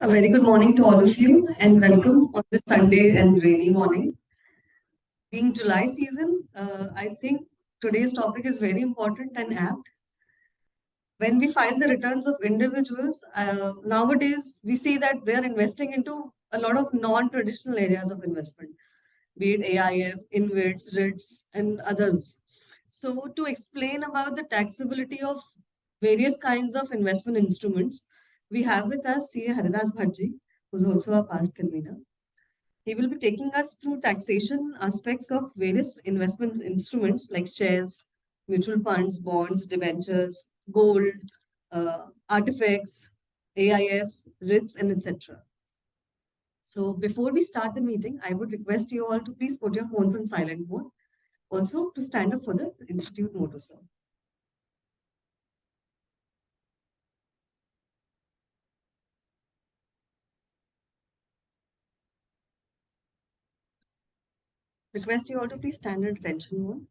A very good morning to all of you and welcome on this Sunday and rainy morning. Being July season, I think today's topic is very important and apt. When we file the returns of individuals, nowadays we see that they are investing into a lot of non-traditional areas of investment, be it AIF, InvITs, REITs, and others. So, to explain about the taxability of various kinds of investment instruments, we have with us CA Haridas Bhatji, who's also a past convener. He will be taking us through taxation aspects of various investment instruments like shares, mutual funds, bonds, debentures, gold, artifacts, AIFs, REITs, and etc. So before we start the meeting, I would request you all to please put your phones on silent mode. Also to stand up for the institute motto, sir. Request you all to please stand at attention mode.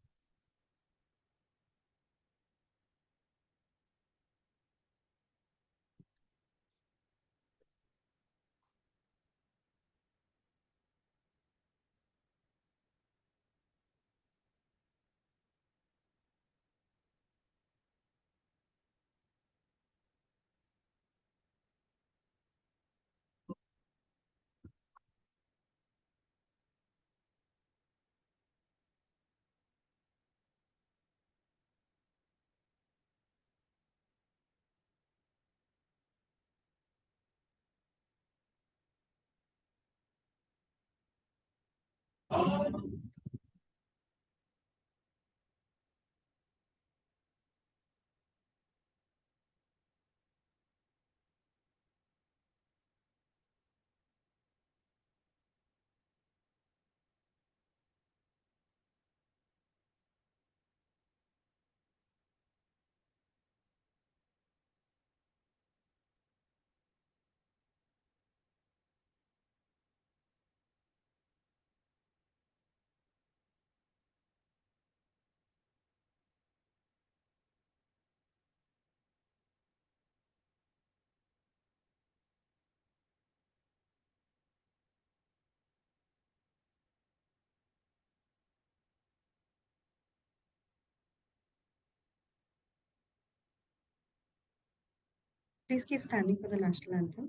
Please keep standing for the national anthem.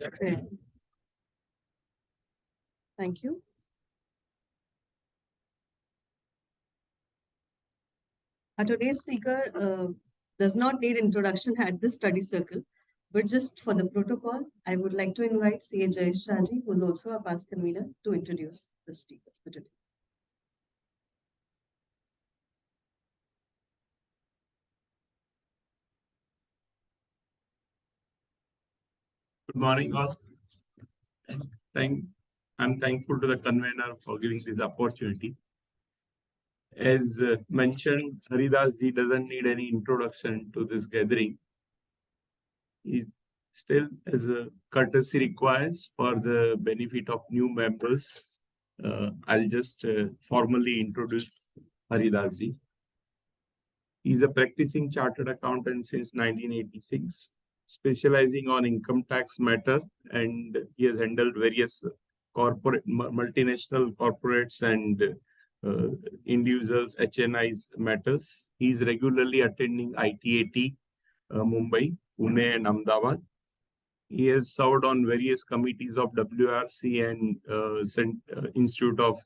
Okay. Thank you. Our today's speaker does not need introduction at this study circle, but just for the protocol, I would like to invite CA Jayesh Shaji, who is also a past convener, to introduce the speaker for today. Good morning, all. I'm thankful to the convener for giving this opportunity. As mentioned, Haridas ji doesn't need any introduction to this gathering. He still, as a courtesy requires for the benefit of new members, I'll just formally introduce Haridas ji. He's a practicing chartered accountant since 1986, specializing on income tax matter, and he has handled various corporate multinational corporates and individuals' HNIs matters. He is regularly attending ITAT, Mumbai, Pune, and Ahmedabad. He has served on various committees of WRC and Institute of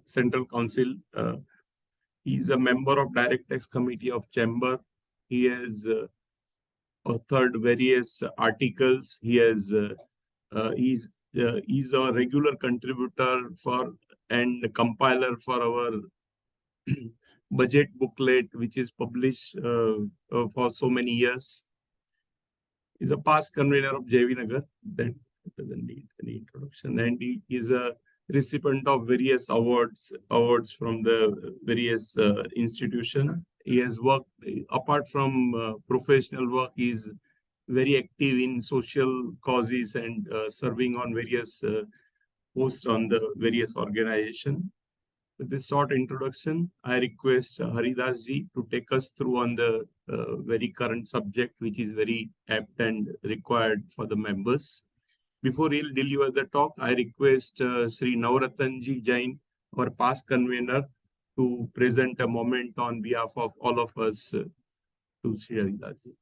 Central Council. He is a member of Direct Tax Committee of Chamber. He has authored various articles. He's a regular contributor for and compiler for our budget booklet, which is published for so many years. He's a past convener of JV Nagar. That doesn't need any introduction. And he is a recipient of various awards from the various institutions. He has worked, apart from professional work, he is very active in social causes and serving on various posts on the various organizations. With this short introduction, I request Haridas ji to take us through on the very current subject, which is very apt and required for the members. Before he'll deliver the talk, I request Sri Navratan ji Jain, our past convener, to present a moment on behalf of all of us to Sri Haridas ji.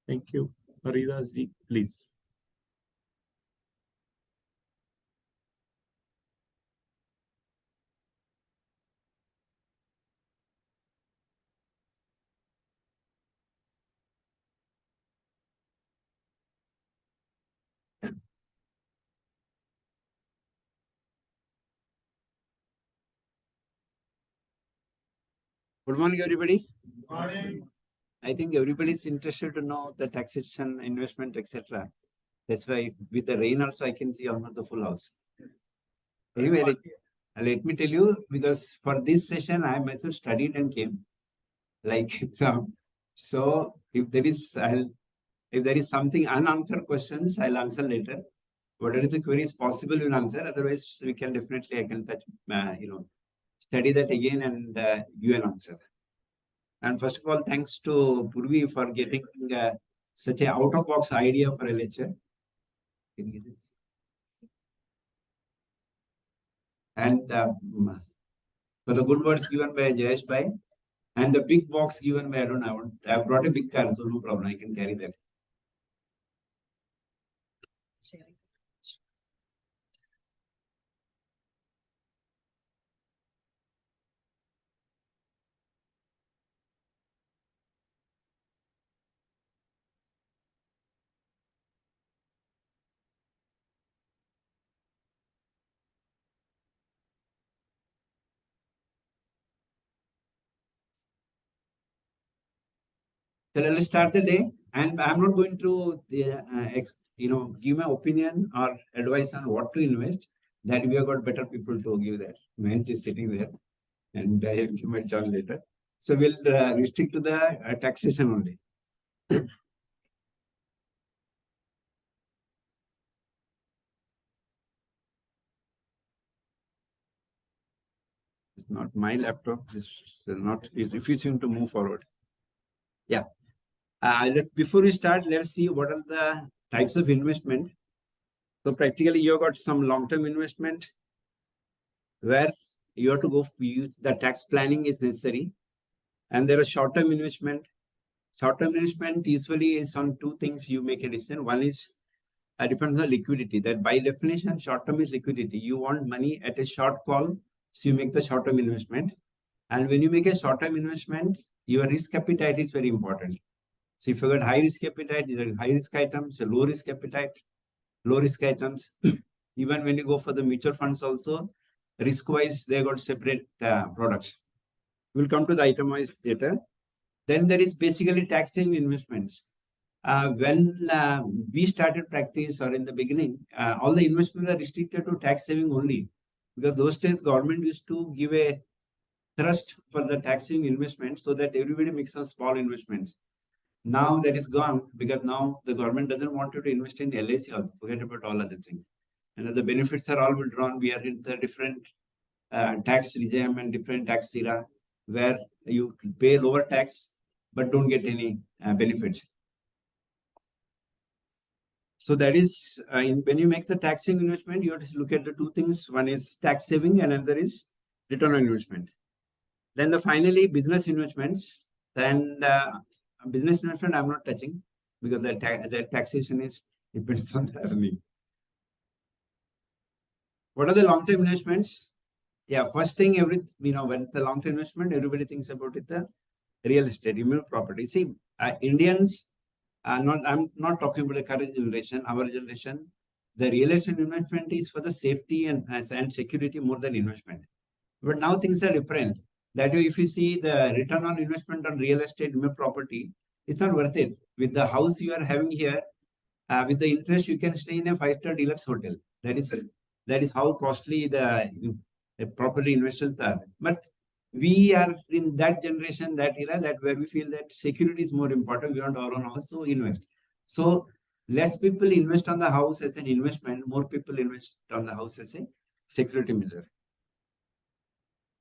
Thank you. Haridas ji, please. Good morning, everybody. Good morning. I think everybody is interested to know the taxation, investment, etc. That's why with the rain also I can see almost the full house. Anyway, let me tell you, because for this session I myself studied and came like exam. So if there is something unanswered questions, I'll answer later. Whatever the queries possible, we'll answer. Otherwise, we can definitely, I can touch, study that again and give an answer. And first of all, thanks to Purvi for getting such an out-of-box idea for a lecture. And for the good words given by Jayesh Bhai, and the big box given by, I've brought a big car, so no problem, I can carry that. So let's start the day, and I'm not going to, give my opinion or advice on what to invest. That we have got better people to give that. Mahesh is sitting there, and I will give my join later. So we'll restrict to the taxation only. It's not my laptop. It's not. It's refusing to move forward. Yeah. Before we start, let's see what are the types of investment. So practically, you have got some long-term investment where you have to go. The tax planning is necessary, and there are short-term investment. Short-term investment usually is on two things. You make a decision. One is depends on liquidity. That by definition, short-term is liquidity. You want money at a short call, so you make the short-term investment. And when you make a short-term investment, your risk appetite is very important. So if you got high risk appetite, you got high risk items, low risk appetite, low risk items. Even when you go for the mutual funds also, risk-wise, they got separate products. We'll come to the item-wise later. Then there is basically tax-saving investments. When we started practice or in the beginning, all the investments are restricted to tax saving only, because those days government used to give a thrust for the taxing investment so that everybody makes some small investments. Now that is gone because now the government doesn't want you to invest in LIC also. Forget about all other things. And the benefits are all withdrawn. We are in the different tax regime and different tax era where you pay lower tax but don't get any benefits. So that is when you make the taxing investment, you have to look at the two things. One is tax saving and another is return on investment. Then the finally business investments. And business investment I'm not touching because the taxation is depends on the earning. What are the long-term investments? Yeah, first thing when the long-term investment, everybody thinks about it, the real estate, immediate property. See, Indians I'm not talking about the current generation, our generation. The real estate investment is for the safety and security more than investment. But now things are different. That way, if you see the return on investment on real estate property, it's not worth it. With the house you are having here, with the interest, you can stay in a 5-star deluxe hotel. That is how costly the property investments are. But we are in that generation, that era, that where we feel that security is more important. We want our own house, so invest. So less people invest on the house as an investment, more people invest on the house as a security measure.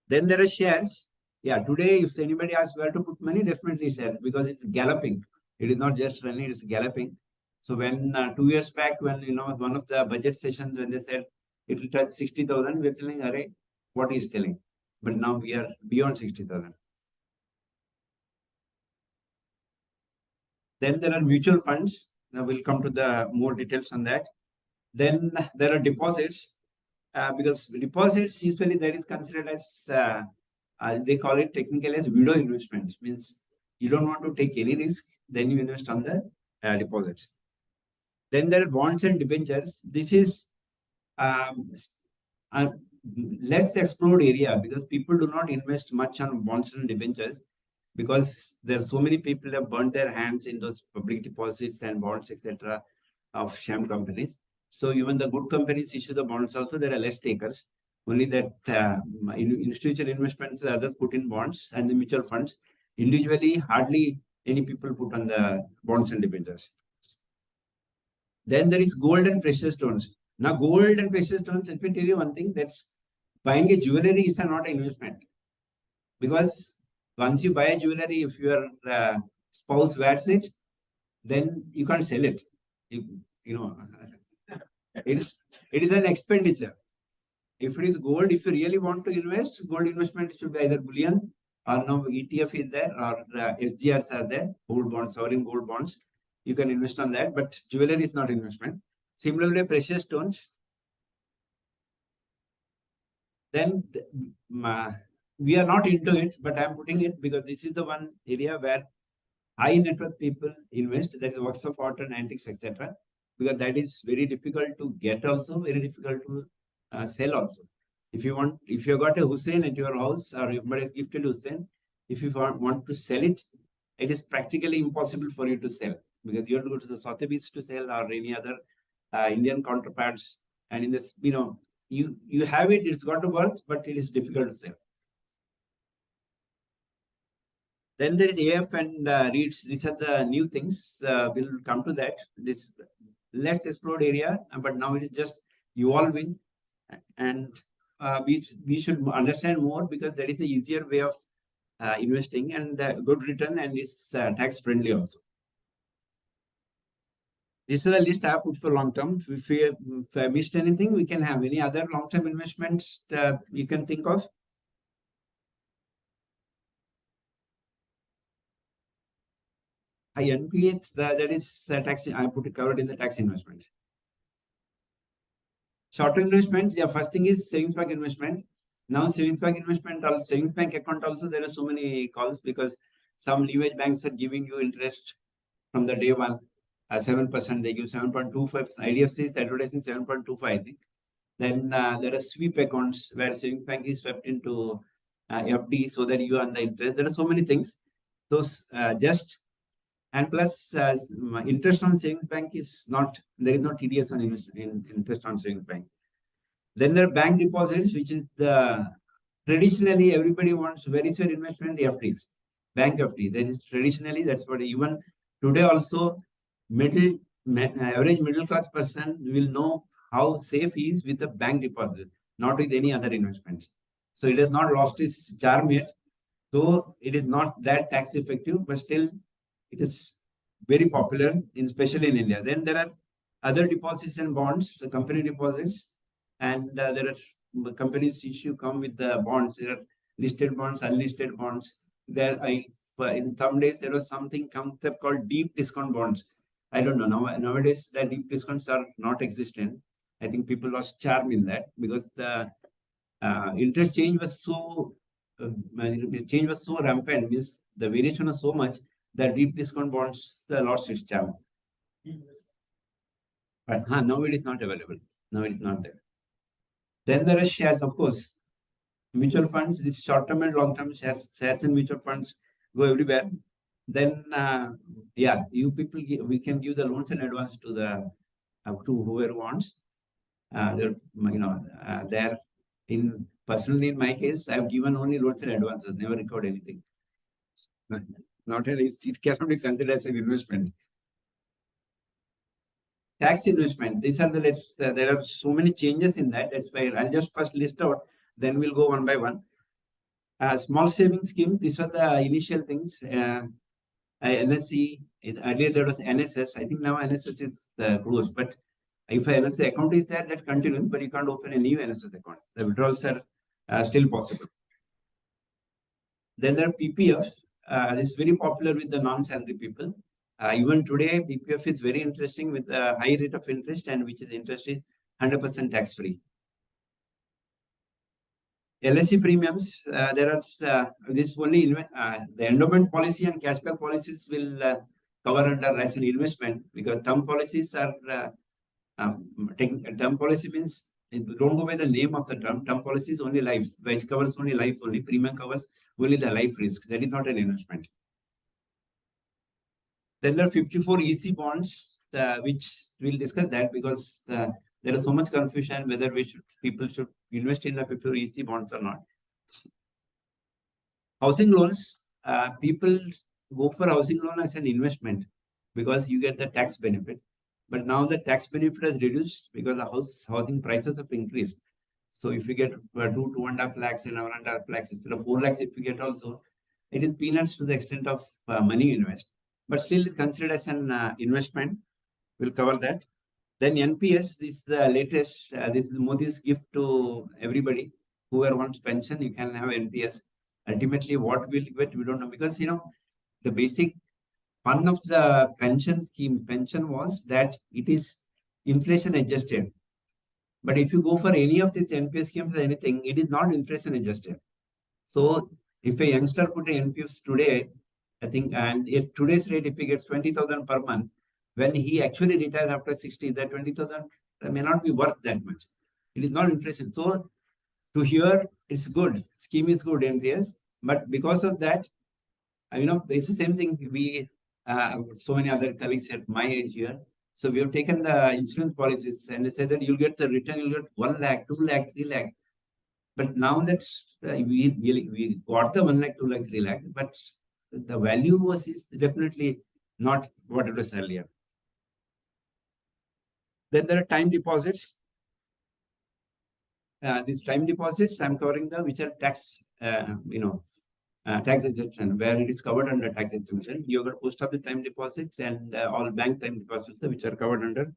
Then there are shares. Yeah, today if anybody asks where to put money, definitely shares because it's galloping. It is not just running; it's galloping. So when 2 years back, when one of the budget sessions when they said it will touch 60,000, we're telling, "Arey, what is telling?" But now we are beyond 60,000. Then there are mutual funds. Now we'll come to the more details on that. Then there are deposits. Because deposits usually that is considered as they call it technically as widow investments, means you don't want to take any risk, then you invest on the deposits. Then there are bonds and debentures. This is a less explored area because people do not invest much on bonds and debentures because there are so many people have burnt their hands in those public deposits and bonds, etc., of sham companies. So even the good companies issue the bonds also, there are less takers. Only that institutional investments, others put in bonds and the mutual funds. Individually, hardly any people put on the bonds and debentures. Then there is gold and precious stones. Now, gold and precious stones, let me tell you one thing, that's buying a jewelry is not an investment. Because once you buy a jewelry, if your spouse wears it, then you can't sell it. It is an expenditure. If it is gold, if you really want to invest, gold investment should be either bullion or now ETF is there or SGRs are there, gold bonds, sovereign gold bonds. You can invest on that, but jewelry is not investment. Similarly, precious stones. Then we are not into it, but I'm putting it because this is the one area where high net worth people invest. That is works of art and antiques, etc. Because that is very difficult to get, also very difficult to sell also. If you got a Hussein at your house or somebody has gifted Hussein, if you want to sell it, it is practically impossible for you to sell because you have to go to the Sotheby's to sell or any other Indian counterparts. And in this, you have it, it's got a worth, but it is difficult to sell. Then there is AF and REITs. These are the new things. We'll come to that. This less explored area, but now it is just evolving. And we should understand more because there is an easier way of investing and good return and it's tax friendly also. This is a list I have put for long term. If I missed anything, we can have any other long term investments you can think of. NPA, that is tax. I put it covered in the tax investment. Short-term investments, yeah, first thing is savings bank investment. Now savings bank investment, savings bank account also, there are so many calls because some leverage banks are giving you interest from the day one. 7%, they give 7.25%. IDFC is advertising 7.25, I think. Then there are sweep accounts where savings bank is swept into FD so that you earn the interest. There are so many things. Those and plus interest on savings bank is not, there is no TDS on interest on savings bank. Then there are bank deposits, which is the Traditionally, everybody wants very safe investment FDs, bank FD. That is traditionally, that's what even today also average middle class person will know how safe he is with the bank deposit, not with any other investments. So it has not lost its charm yet. Though it is not that tax effective, but still it is very popular, especially in India. Then there are other deposits and bonds, the company deposits, and there are companies issue come with the bonds. There are listed bonds, unlisted bonds. In some days there was something concept called deep discount bonds. I don't know nowadays the deep discounts are not existent. I think people lost charm in that because the interest uh, change was so rampant, means the variation was so much that deep discount bonds lost its charm. But now it is not available. Now it is not there. Then there are shares, of course. Mutual funds, this short-term and long-term shares and mutual funds go everywhere. Then, yeah, you people, we can give the loans and advance to the to whoever wants. There in personally in my case, I've given only loans and advances, never recovered anything. Not at least it cannot be considered as an investment. Tax investment. These are there are so many changes in that. That's why I'll just first list out, then we'll go one by one. Small savings scheme. These are the initial things. NSC. Earlier there was NSS. I think now NSS is closed. But if an NSS account is there, that continues. But you can't open a new NSS account. The withdrawals are still possible. Then there are PPF. This is very popular with the non-salary people. Even today, PPF is very interesting with a high rate of interest, and which is interest is 100% tax free. LSC premiums, there are this only the endowment policy and cashback policies will cover under as an investment, because term policies are term policy means don't go by the name of the term. Term policy is only life, which covers only life only. Premium covers only the life risk. That is not an investment. Then there are 54 EC bonds, which we'll discuss that because there is so much confusion whether people should invest in the 54 EC bonds or not. Housing loans, people go for housing loan as an investment because you get the tax benefit. But now the tax benefit has reduced because the housing prices have increased. So if you get 2.5 lakhs and 1.5 lakhs instead of 4 lakhs, if you get also, it is peanuts to the extent of money you invest. But still considered as an investment. We'll cover that. Then NPS, this is the latest. This is Modi's gift to everybody. Whoever wants pension, you can have NPS. Ultimately, what will get, we don't know, because the basic fun of the pension was that it is inflation adjusted. But if you go for any of these NPS schemes or anything, it is not inflation adjusted. So if a youngster put an NPS today, I think, and at today's rate, if he gets 20,000 per month, when he actually retires after 60, that 20,000 may not be worth that much. It is not inflation. So to hear, it's good. Scheme is good, NPS. But because of that, it's the same thing. We, so many other colleagues at my age here. So we have taken the insurance policies and they said that you'll get the return, you'll get 1 lakh, 2 lakh, 3 lakh. But now that we got the 1 lakh, 2 lakh, 3 lakh, but the value is definitely not what it was earlier. Then there are time deposits. These time deposits, I'm covering which are tax, tax exemption, where it is covered under tax exemption. You got post office time deposits and all bank time deposits, which are covered under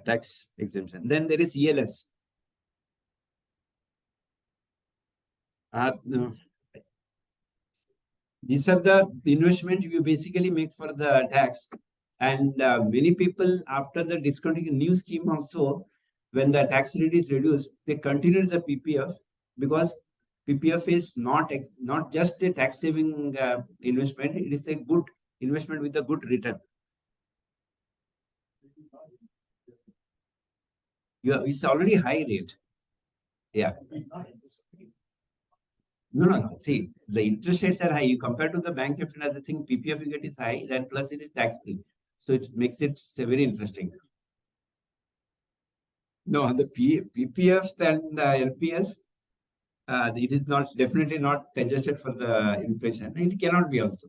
tax exemption. Then there is ELS. These are the investment you basically make for the tax. And many people, after the discounting new scheme also, when the tax rate is reduced, they continue the PPF because PPF is not just a tax saving investment. It is a good investment with a good return. It's already high rate. Yeah. No. See, the interest rates are high. You compare to the bank, if another thing, PPF you get is high, then plus it is tax free. So it makes it very interesting. No, the PPF and LPS, it is not definitely not adjusted for the inflation. It cannot be also.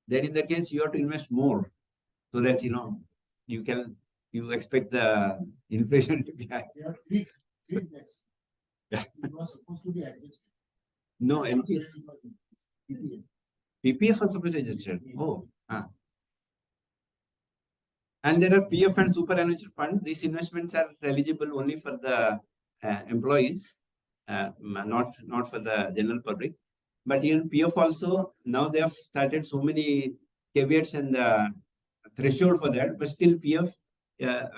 Then in that case, you have to invest more so that you expect the inflation to be high. Yeah. No, NPS. PPF was supposed to adjusted. Oh, and there are PF and superannuation funds. These investments are eligible only for the employees, not for the general public. But in PF also, now they have started so many caveats and threshold for that. But still, PF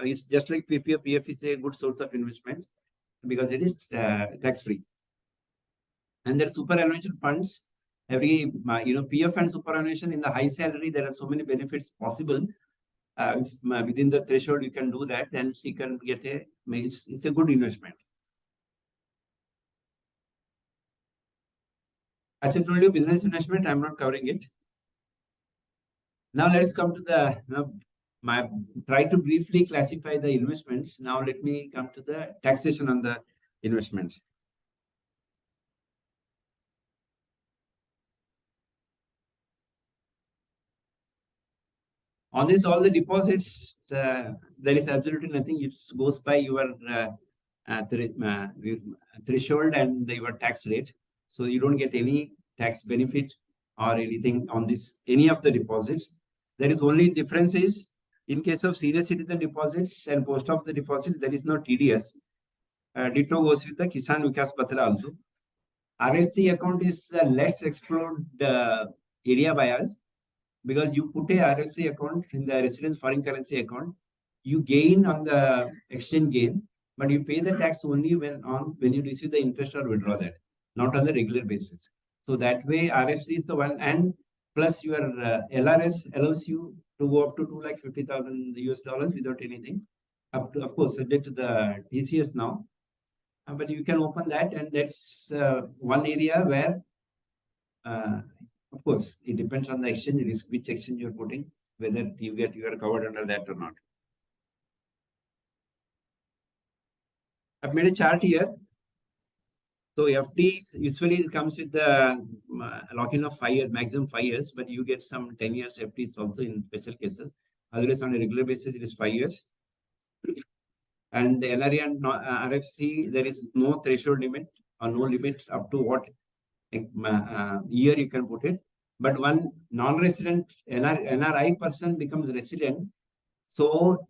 is just like PPF. PF is a good source of investment because it is tax free. And there are superannuation funds. Every PF and superannuation in the high salary, there are so many benefits possible. Within the threshold, you can do that, and she can get it's a good investment. As I told you, business investment, I'm not covering it. Now let's come to the try to briefly classify the investments. Now let me come to the taxation on the investments. On this, all the deposits, there is absolutely nothing. It goes by your threshold and your tax rate. So you don't get any tax benefit or anything on this, any of the deposits. There is only difference is in case of senior citizen deposits and post office deposits, there is no TDS. Ditto goes with the Kisan Vikas Patra also. RFC account is the less explored area by us, because you put a RFC account in the residence foreign currency account, you gain on the exchange gain, but you pay the tax only when you receive the interest or withdraw that, not on the regular basis. So that way, RFC is the one, and plus your LRS allows you to go up to $250,000 US without anything, up to, of course, subject to the TCS now. But you can open that, and that's one area where of course, it depends on the exchange risk, which exchange you're putting, whether you are covered under that or not. I've made a chart here. So FD usually comes with the lock-in of 5 years, maximum 5 years, but you get some 10 years FDs also in special cases. Otherwise, on a regular basis, it is 5 years. And the NRE and RFC, there is no threshold limit or no limit up to what year you can put it. But one non-resident NRI person becomes resident, so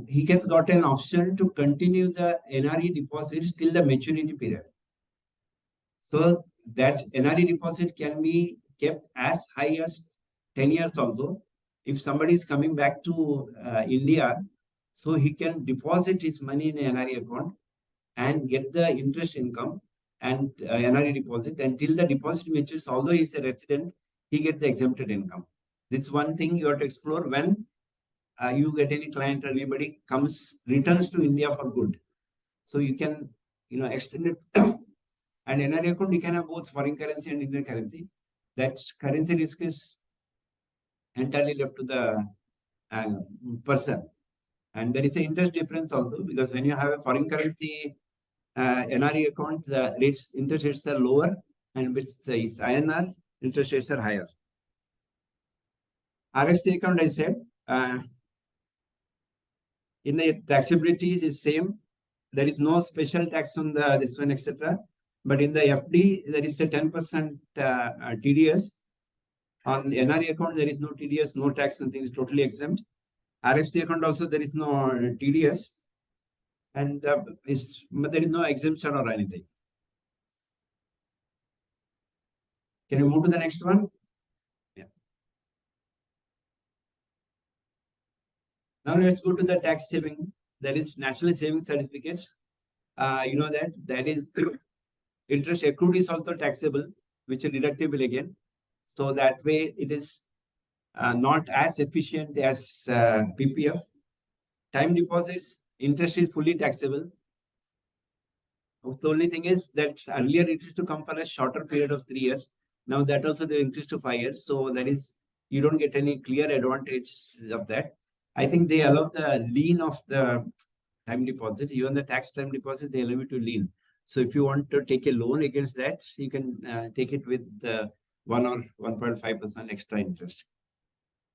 he has got an option to continue the NRE deposits till the maturity period. So that NRE deposit can be kept as high as 10 years also. If somebody is coming back to India, so he can deposit his money in an NRE account and get the interest income and NRE deposit until the deposit matures. Although he is a resident, he gets the exempted income. This is one thing you have to explore when you get any client or anybody returns to India for good. So you can, extend it. And NRE account, you can have both foreign currency and Indian currency. That currency risk is entirely left to the person. And there is an interest difference also, because when you have a foreign currency NRE account, the interest rates are lower, and with is INR, interest rates are higher. RFC account, I said, in the taxability is same. There is no special tax on this one, etc. But in the FD, there is a 10% TDS. On NRE account, there is no TDS, no tax, something is totally exempt. RFC account also, there is no TDS. And but there is no exemption or anything. Can you move to the next one? Yeah. Now let's go to the tax saving. That is national saving certificates. You know that is interest accrued is also taxable, which is deductible again. So that way it is not as efficient as PPF. Time deposits, interest is fully taxable. The only thing is that earlier it used to come for a shorter period of 3 years. Now that also they increased to 5 years. So that is, you don't get any clear advantage of that. I think they allow the lien of the time deposit, even the tax time deposit, they allow you to lien. So if you want to take a loan against that, you can take it with 1 or 1.5% extra interest.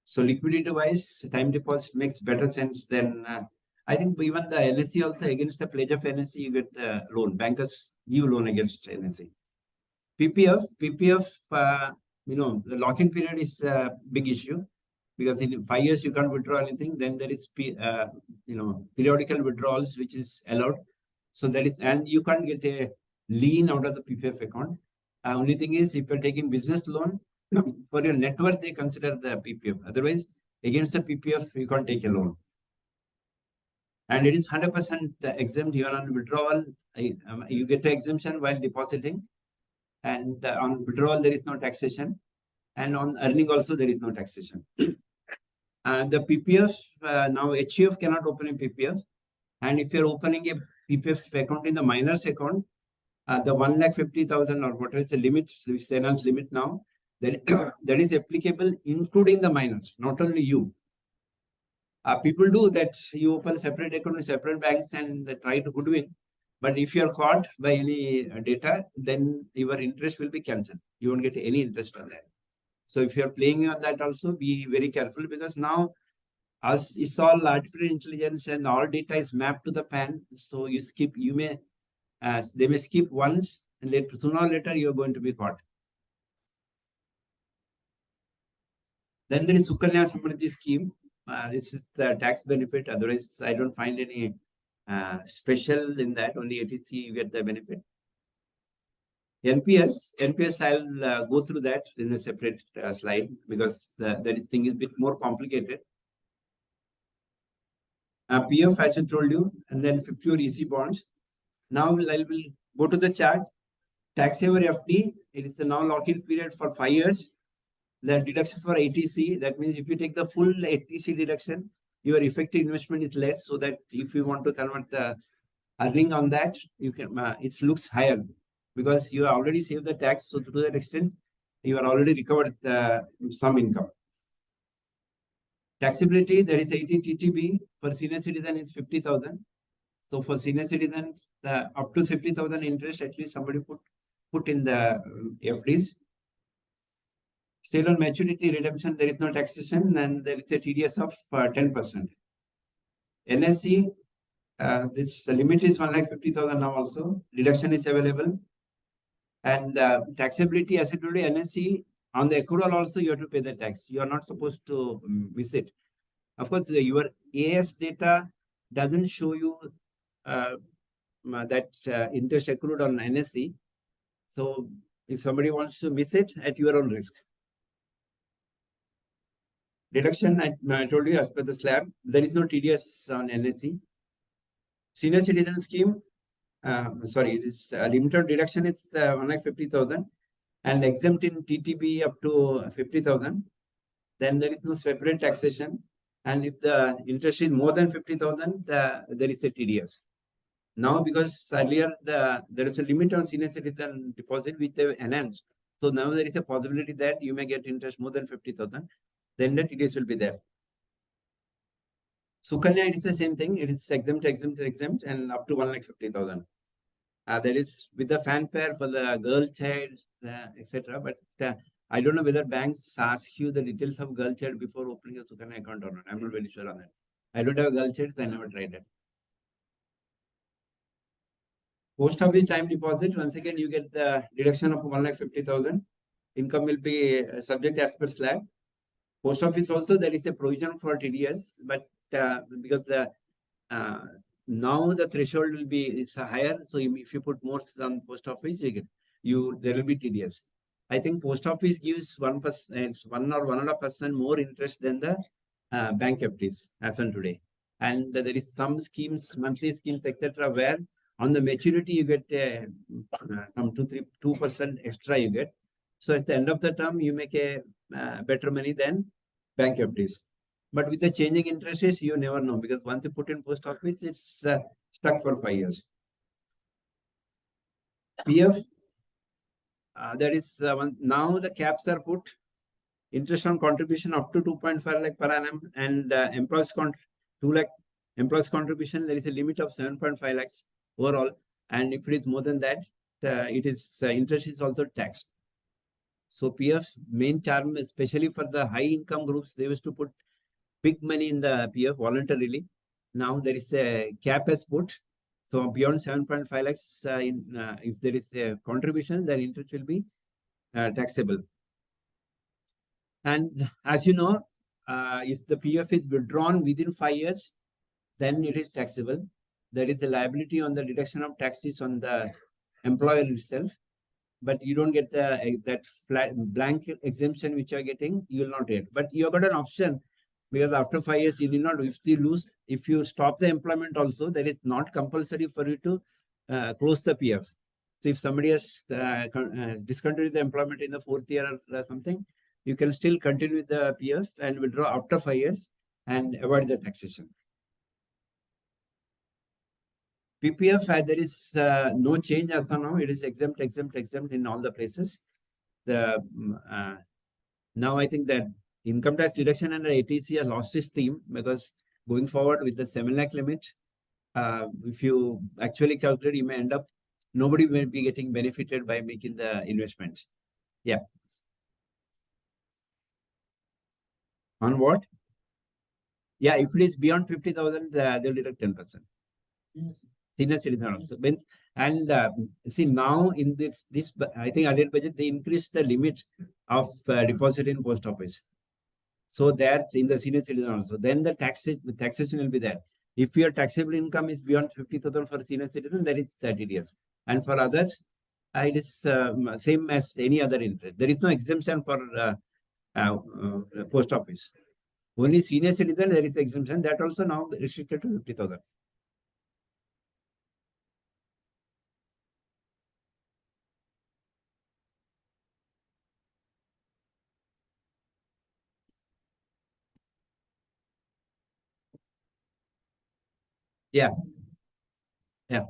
So liquidity wise, time deposit makes better sense than I think even the NSE also, against the pledge of NSE, you get the loan. Bankers give loan against NSE. PPF, the lock-in period is a big issue because in 5 years you can't withdraw anything. Then there is periodical withdrawals which is allowed. So that is, and you can't get a lien out of the PPF account. Only thing is, if you're taking business loan for your net worth, they consider the PPF. Otherwise, against the PPF, you can't take a loan. And it is 100% exempt. You are on withdrawal. You get an exemption while depositing. And on withdrawal, there is no taxation. And on earning also, there is no taxation. And the PPF, now HUF cannot open a PPF. And if you're opening a PPF account in the minors account, the 1,50,000 or whatever is the limit, which is announced limit now, that is applicable including the minors, not only you. People do that. You open separate account in separate banks and they try to goodwin. But if you are caught by any data, then your interest will be cancelled. You won't get any interest on that. So if you are playing on that also, be very careful because now as it's all artificial intelligence and all data is mapped to the PAN. So you may, they may skip once and later, sooner or later, you're going to be caught. Then there is Sukanya Samriddhi scheme. This is the tax benefit. Otherwise, I don't find any special in that. Only ATC you get the benefit. NPS, I'll go through that in a separate slide because that thing is a bit more complicated. PF, as I told you, and then 50 EC bonds. Now I will go to the chart. Tax saver FD, it is the now lock-in period for 5 years. The deduction for ATC, that means if you take the full ATC deduction, your effective investment is less. So that if you want to convert the earning on that, you can. It looks higher because you already saved the tax. So to that extent, you are already recovered some income. Taxability, there is 80 TTB. For senior citizen, it's 50,000. So for senior citizen, up to 50,000 interest, at least somebody put in the FDs. Sale on maturity redemption, there is no taxation and there is a TDS of 10%. NSE, this limit is 1,50,000 now also. Deduction is available. And taxability, as I told you, NSE, on the accrual also, you have to pay the tax. You are not supposed to miss it. Of course, your AS data doesn't show you that interest accrued on NSE. So if somebody wants to miss it, at your own risk. Deduction, I told you, as per the slab, there is no TDS on NSE. Senior citizen scheme, it's limited deduction, it's 1,50,000 and exempt in TTB up to 50,000. Then there is no separate taxation. And if the interest is more than 50,000, there is a TDS. Now, because earlier there is a limit on senior citizen deposit which they enhanced. So now there is a possibility that you may get interest more than 50,000. Then the TDS will be there. Sukanya, it is the same thing. It is exempt, and up to 1,50,000. That is with the fanfare for the girl child, etc. But I don't know whether banks ask you the details of girl child before opening a Sukanya account or not. I'm not very sure on that. I don't have a girl child, so I never tried it. Post office time deposit, once again, you get the deduction of 1,50,000. Income will be subject as per slab. Post office also, there is a provision for TDS, but because now the threshold will be higher. So if you put more on post office, there will be TDS. I think post office gives 1% or 1.5% more interest than the bank FDs as on today. And there is some schemes, monthly schemes, etc., where on the maturity you get from 2% extra you get. So at the end of the term, you make a better money than bank FDs. But with the changing interest rates, you never know because once you put in post office, it's stuck for 5 years. PF, that is now the caps are put. Interest on contribution up to 2.5 lakh per annum and employees 2 lakh employees contribution. There is a limit of 7.5 lakhs overall. And if it is more than that, it is interest is also taxed. So PF's main charm, especially for the high income groups, they used to put big money in the PF voluntarily. Now there is a cap as put. So beyond 7.5 lakhs, if there is a contribution, then interest will be taxable. And as you know, if the PF is withdrawn within 5 years, then it is taxable. There is a liability on the deduction of taxes on the employer itself, but you don't get the that flat blank exemption which you are getting. You will not get. But you have got an option, because after 5 years you need not. If you stop the employment also, there is not compulsory for you to close the PF. So if somebody has discontinued the employment in the 4th year or something, you can still continue with the PF and withdraw after 5 years and avoid the taxation. PPF, there is no change as of now. It is exempt in all the places. Now I think that income tax deduction under ATC has lost its steam, because going forward with the 7 lakh limit, if you actually calculate, you may end up, nobody will be getting benefited by making the investment. Yeah. On what? Yeah, if it is beyond 50,000, they'll deduct 10%. Senior citizen also. And see, now in this I think earlier budget, they increased the limit of deposit in post office. So that in the senior citizen also, then the taxation will be there. If your taxable income is beyond 50,000 for senior citizen, then it's 30 years. And for others, it is same as any other interest. There is no exemption for post office. Only senior citizen, there is exemption. That also now restricted to 50,000. Yeah. Yeah.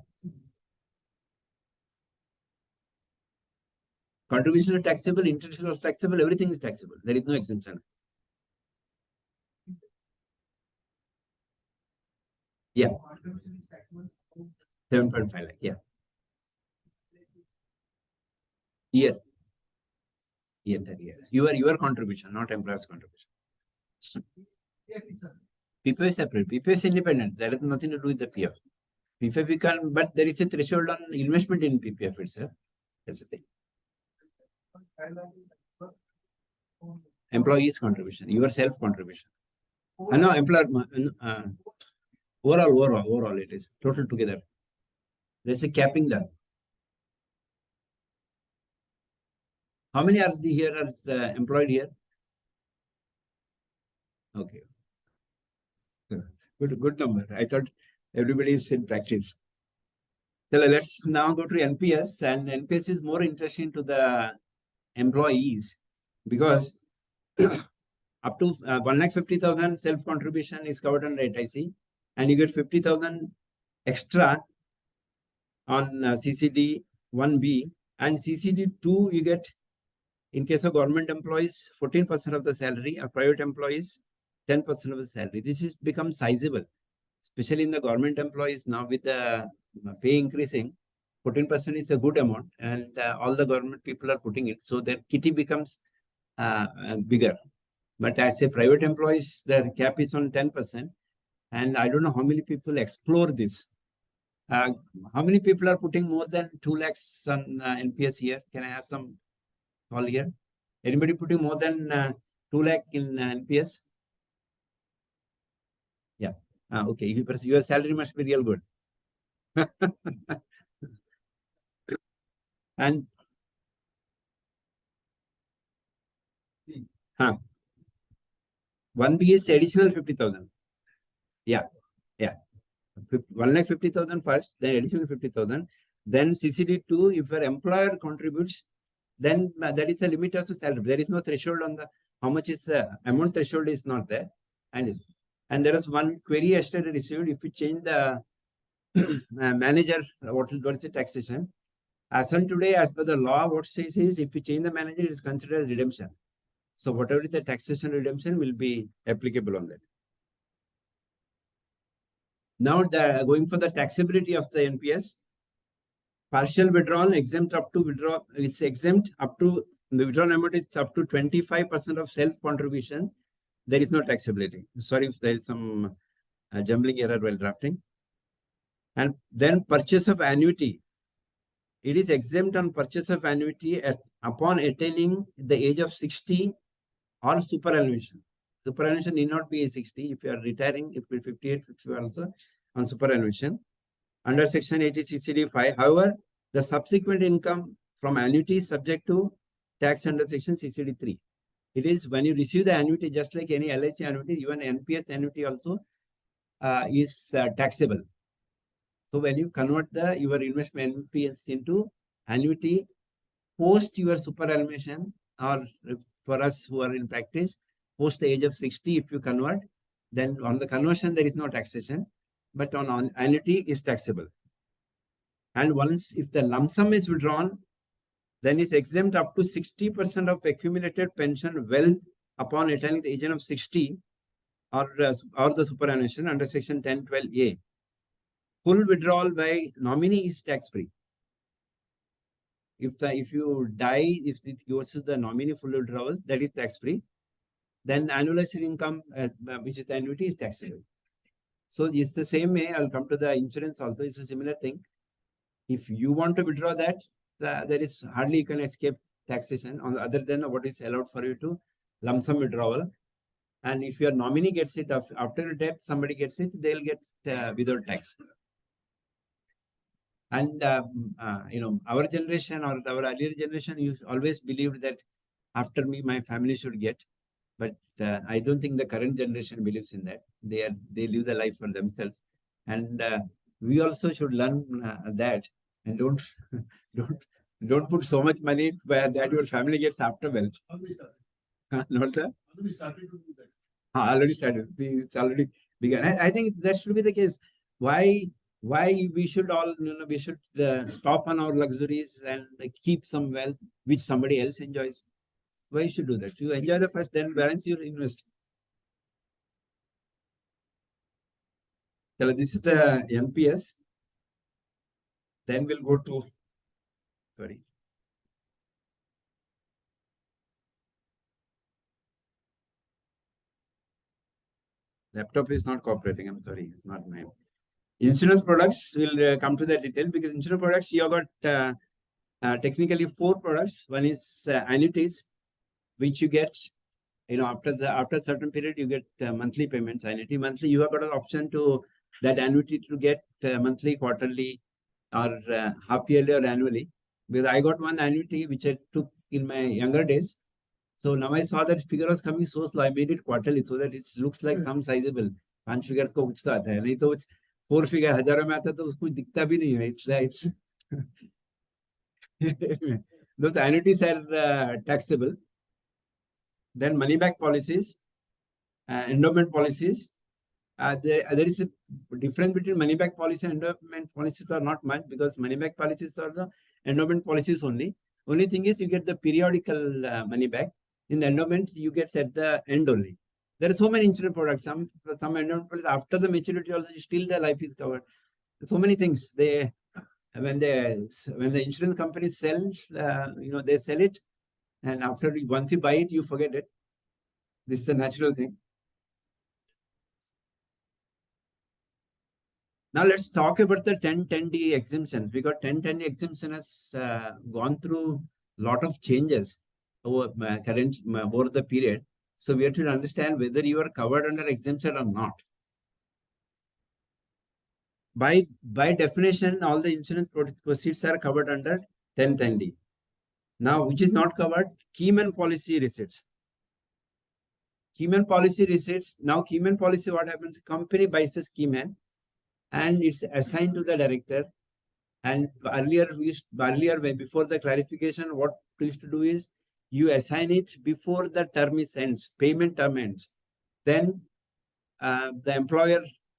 Contribution is taxable, interest is taxable, everything is taxable. There is no exemption. Yeah. 7.5 lakh. Yeah. Yes. Yes. Your contribution, not employer's contribution. PPF is separate. PPF is independent. That has nothing to do with the PF. PPF you can, but there is a threshold on investment in PPF itself. That's the thing. Employee's contribution, your self contribution. No, employer. Overall, it is total together. There's a capping done. How many are here are employed here? Okay. Good number. I thought everybody is in practice. So let's now go to NPS, and NPS is more interesting to the employees, because up to 1,50,000 self contribution is covered under HIC, and you get 50,000 extra on CCD 1B, and CCD 2 you get, in case of government employees, 14% of the salary, or private employees 10% of the salary. This is become sizable, especially in the government employees now with the pay increasing. 14% is a good amount, and all the government people are putting it, so their kitty becomes bigger. But as a private employees, their cap is on 10%, and I don't know how many people explore this. How many people are putting more than 2 lakhs on NPS here? Can I have some call here? Anybody putting more than 2 lakh in NPS? Yeah. Okay. Your salary must be real good. And 1B is additional 50,000. Yeah. 1,50,000 first, then additional 50,000. Then CCD 2, if your employer contributes, then that is the limit of the salary. There is no threshold on the how much is the amount. Threshold is not there, and there is one query yesterday received. If you change the manager, what is the taxation? As on today, as per the law, what says is, if you change the manager, it is considered as redemption. So whatever is the taxation redemption will be applicable on that. Now going for the taxability of the NPS. partial withdrawal exempt up to withdraw. It's exempt up to the withdrawal amount is up to 25% of self contribution. There is no taxability. Sorry if there is some jumbling error while drafting. And then purchase of annuity. It is exempt on purchase of annuity upon attaining the age of 60 or superannuation. Superannuation need not be 60. If you are retiring, it will be 58, 50 also on superannuation. Under section 80(60)(5). However, the subsequent income from annuity is subject to tax under section 63. It is when you receive the annuity, just like any LIC annuity, even NPS annuity also is taxable. So when you convert your investment NPS into annuity post your superannuation, or for us who are in practice, post the age of 60, if you convert, then on the conversion there is no taxation, but on annuity is taxable. And once if the lump sum is withdrawn, then is exempt up to 60% of accumulated pension wealth upon attaining the age of 60 or the superannuation under section 10(12)(a). Full withdrawal by nominee is tax free. If you die, if it goes to the nominee full withdrawal, that is tax free. Then annualized income, which is the annuity, is taxable. So it's the same way. I'll come to the insurance also. It's a similar thing. If you want to withdraw that, there is hardly you can escape taxation on other than what is allowed for you to lump sum withdrawal. And if your nominee gets it after your death, somebody gets it, they'll get without tax. And our generation or our earlier generation, you always believed that after me, my family should get. But I don't think the current generation believes in that. They live the life for themselves, and we also should learn that. And don't put so much money where that your family gets after wealth. Not sir? Already started. It's already begun. I think that should be the case. Why we should all we should stop on our luxuries and keep some wealth which somebody else enjoys. Why you should do that? You enjoy the first, then balance your invest. So this is the NPS. Then we'll go to, sorry. Laptop is not cooperating. I'm sorry, it's not mine. Insurance products, will come to the detail because insurance products, you have got technically 4 products. One is annuities, which you get, after a certain period, you get monthly payments. Annuity monthly, you have got an option to that annuity to get monthly, quarterly, or half yearly or annually. Because I got one annuity which I took in my younger days. So now I saw that figure was coming so slow. I made it quarterly so that it looks like some sizable. 5 figures को कुछ तो आता है, नहीं तो 4 figure हजारों में आता तो उसको दिखता भी नहीं है. It's those annuities are taxable. Then money back policies, endowment policies. There is a difference between money back policy and endowment policies are not much, because money back policies are the endowment policies only. Only thing is you get the periodical money back. In the endowment, you get at the end only. There are so many insurance products. Some endowment policies after the maturity also still the life is covered. So many things. When the insurance companies sell, they sell it, and after once you buy it, you forget it. This is a natural thing. Now let's talk about the 10(10)(d) exemptions, because 10(10)(d) exemption has gone through a lot of changes over the period. So we have to understand whether you are covered under exemption or not. By definition, all the insurance proceeds are covered under 10(10)(d). Now, which is not covered? Keyman policy receipts. Keyman policy receipts. Now, Keyman policy, what happens? Company buys a Keyman and it's assigned to the director. And earlier, before the clarification, what we used to do is you assign it before the term is ends, payment term ends. Then the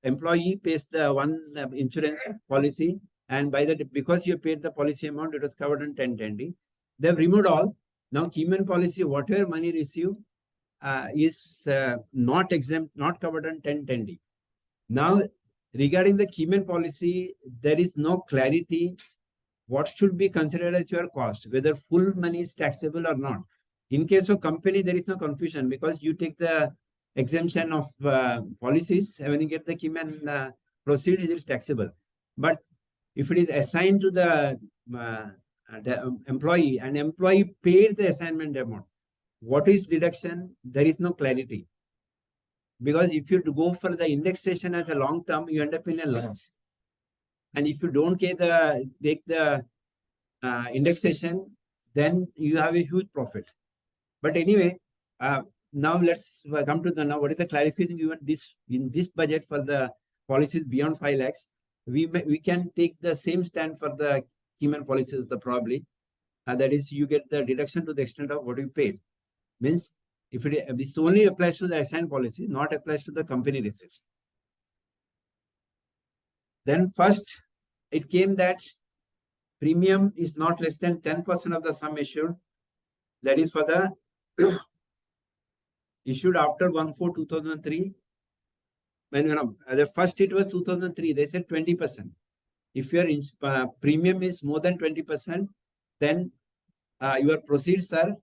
employee pays the one insurance policy, and because you paid the policy amount, it was covered in 10(10)(d). They've removed all. Now, Keyman policy, whatever money received is not exempt, not covered on 10(10)(d). Now, regarding the Keyman policy, there is no clarity what should be considered as your cost, whether full money is taxable or not. In case of company, there is no confusion because you take the exemption of policies, and when you get the Cayman proceeds, it is taxable. But if it is assigned to the employee and employee paid the assignment amount, what is deduction? There is no clarity. Because if you go for the indexation as a long term, you end up in a loss. And if you don't take the indexation, then you have a huge profit. But anyway, now let's come to the now. What is the clarification given in this budget for the policies beyond 5 lakhs? We can take the same stand for the Cayman policies, probably. That is, you get the deduction to the extent of what you paid. Means if this only applies to the assigned policy, not applies to the company receipts. Then first, it came that premium is not less than 10% of the sum issued. That is for the issued after 1/4/2003. When the first it was 2003, they said 20%. If your premium is more than 20%, then your proceeds are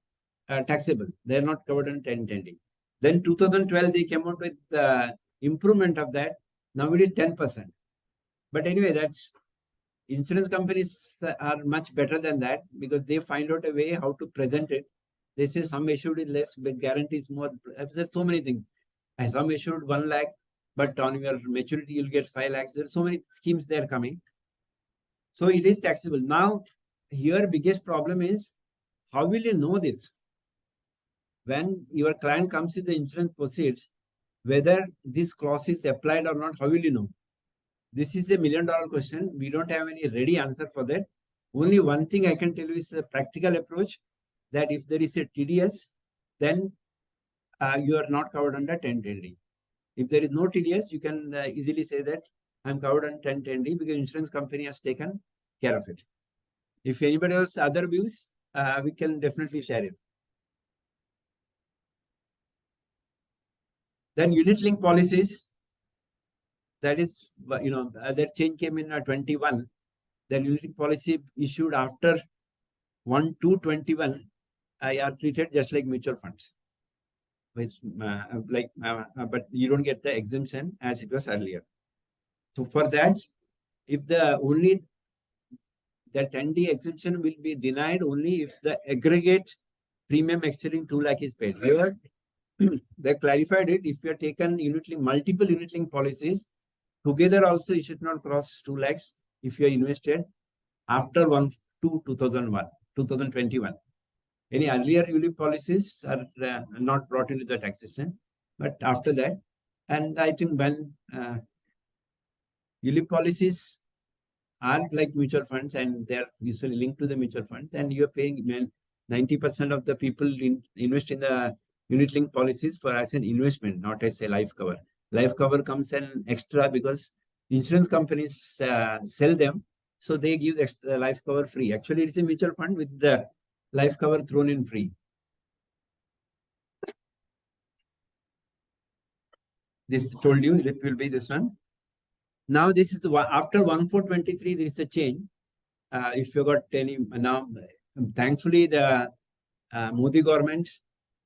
taxable. They are not covered in 1010D. Then 2012, they came out with the improvement of that. Now it is 10%. But anyway, that's insurance companies are much better than that because they find out a way how to present it. They say some issued is less, but guarantees more. There's so many things. And some issued 1 lakh, but on your maturity, you'll get 5 lakhs. There's so many schemes there coming. So it is taxable. Now, here biggest problem is, how will you know this? When your client comes with the insurance proceeds, whether this clause is applied or not, how will you know? This is $1 million question. We don't have any ready answer for that. Only one thing I can tell you is a practical approach, that if there is a TDS, then you are not covered under 1010D. If there is no TDS, you can easily say that I'm covered under 1010D because insurance company has taken care of it. If anybody else other views, we can definitely share it. Then unit link policies, that is, that change came in 21. The unit link policy issued after 1/2/21 are treated just like mutual funds. But you don't get the exemption as it was earlier. So for that, if the 10D exemption will be denied only if the aggregate premium exceeding 2 lakh is paid. Here, they clarified it. If you have taken multiple unit link policies, together also you should not cross 2 lakhs if you are invested after 1/2/2021. Any earlier ULIP policies are not brought into the taxation, but after that, and I think when ULIP policies are like mutual funds and they are usually linked to the mutual funds, and you are paying 90% of the people invest in the unit link policies for as an investment, not as a life cover. Life cover comes an extra because insurance companies sell them, so they give extra life cover free. Actually, it's a mutual fund with the life cover thrown in free. This told you it will be this one. Now this is after 1/4/23, there is a change. If you got any now, thankfully the Modi government.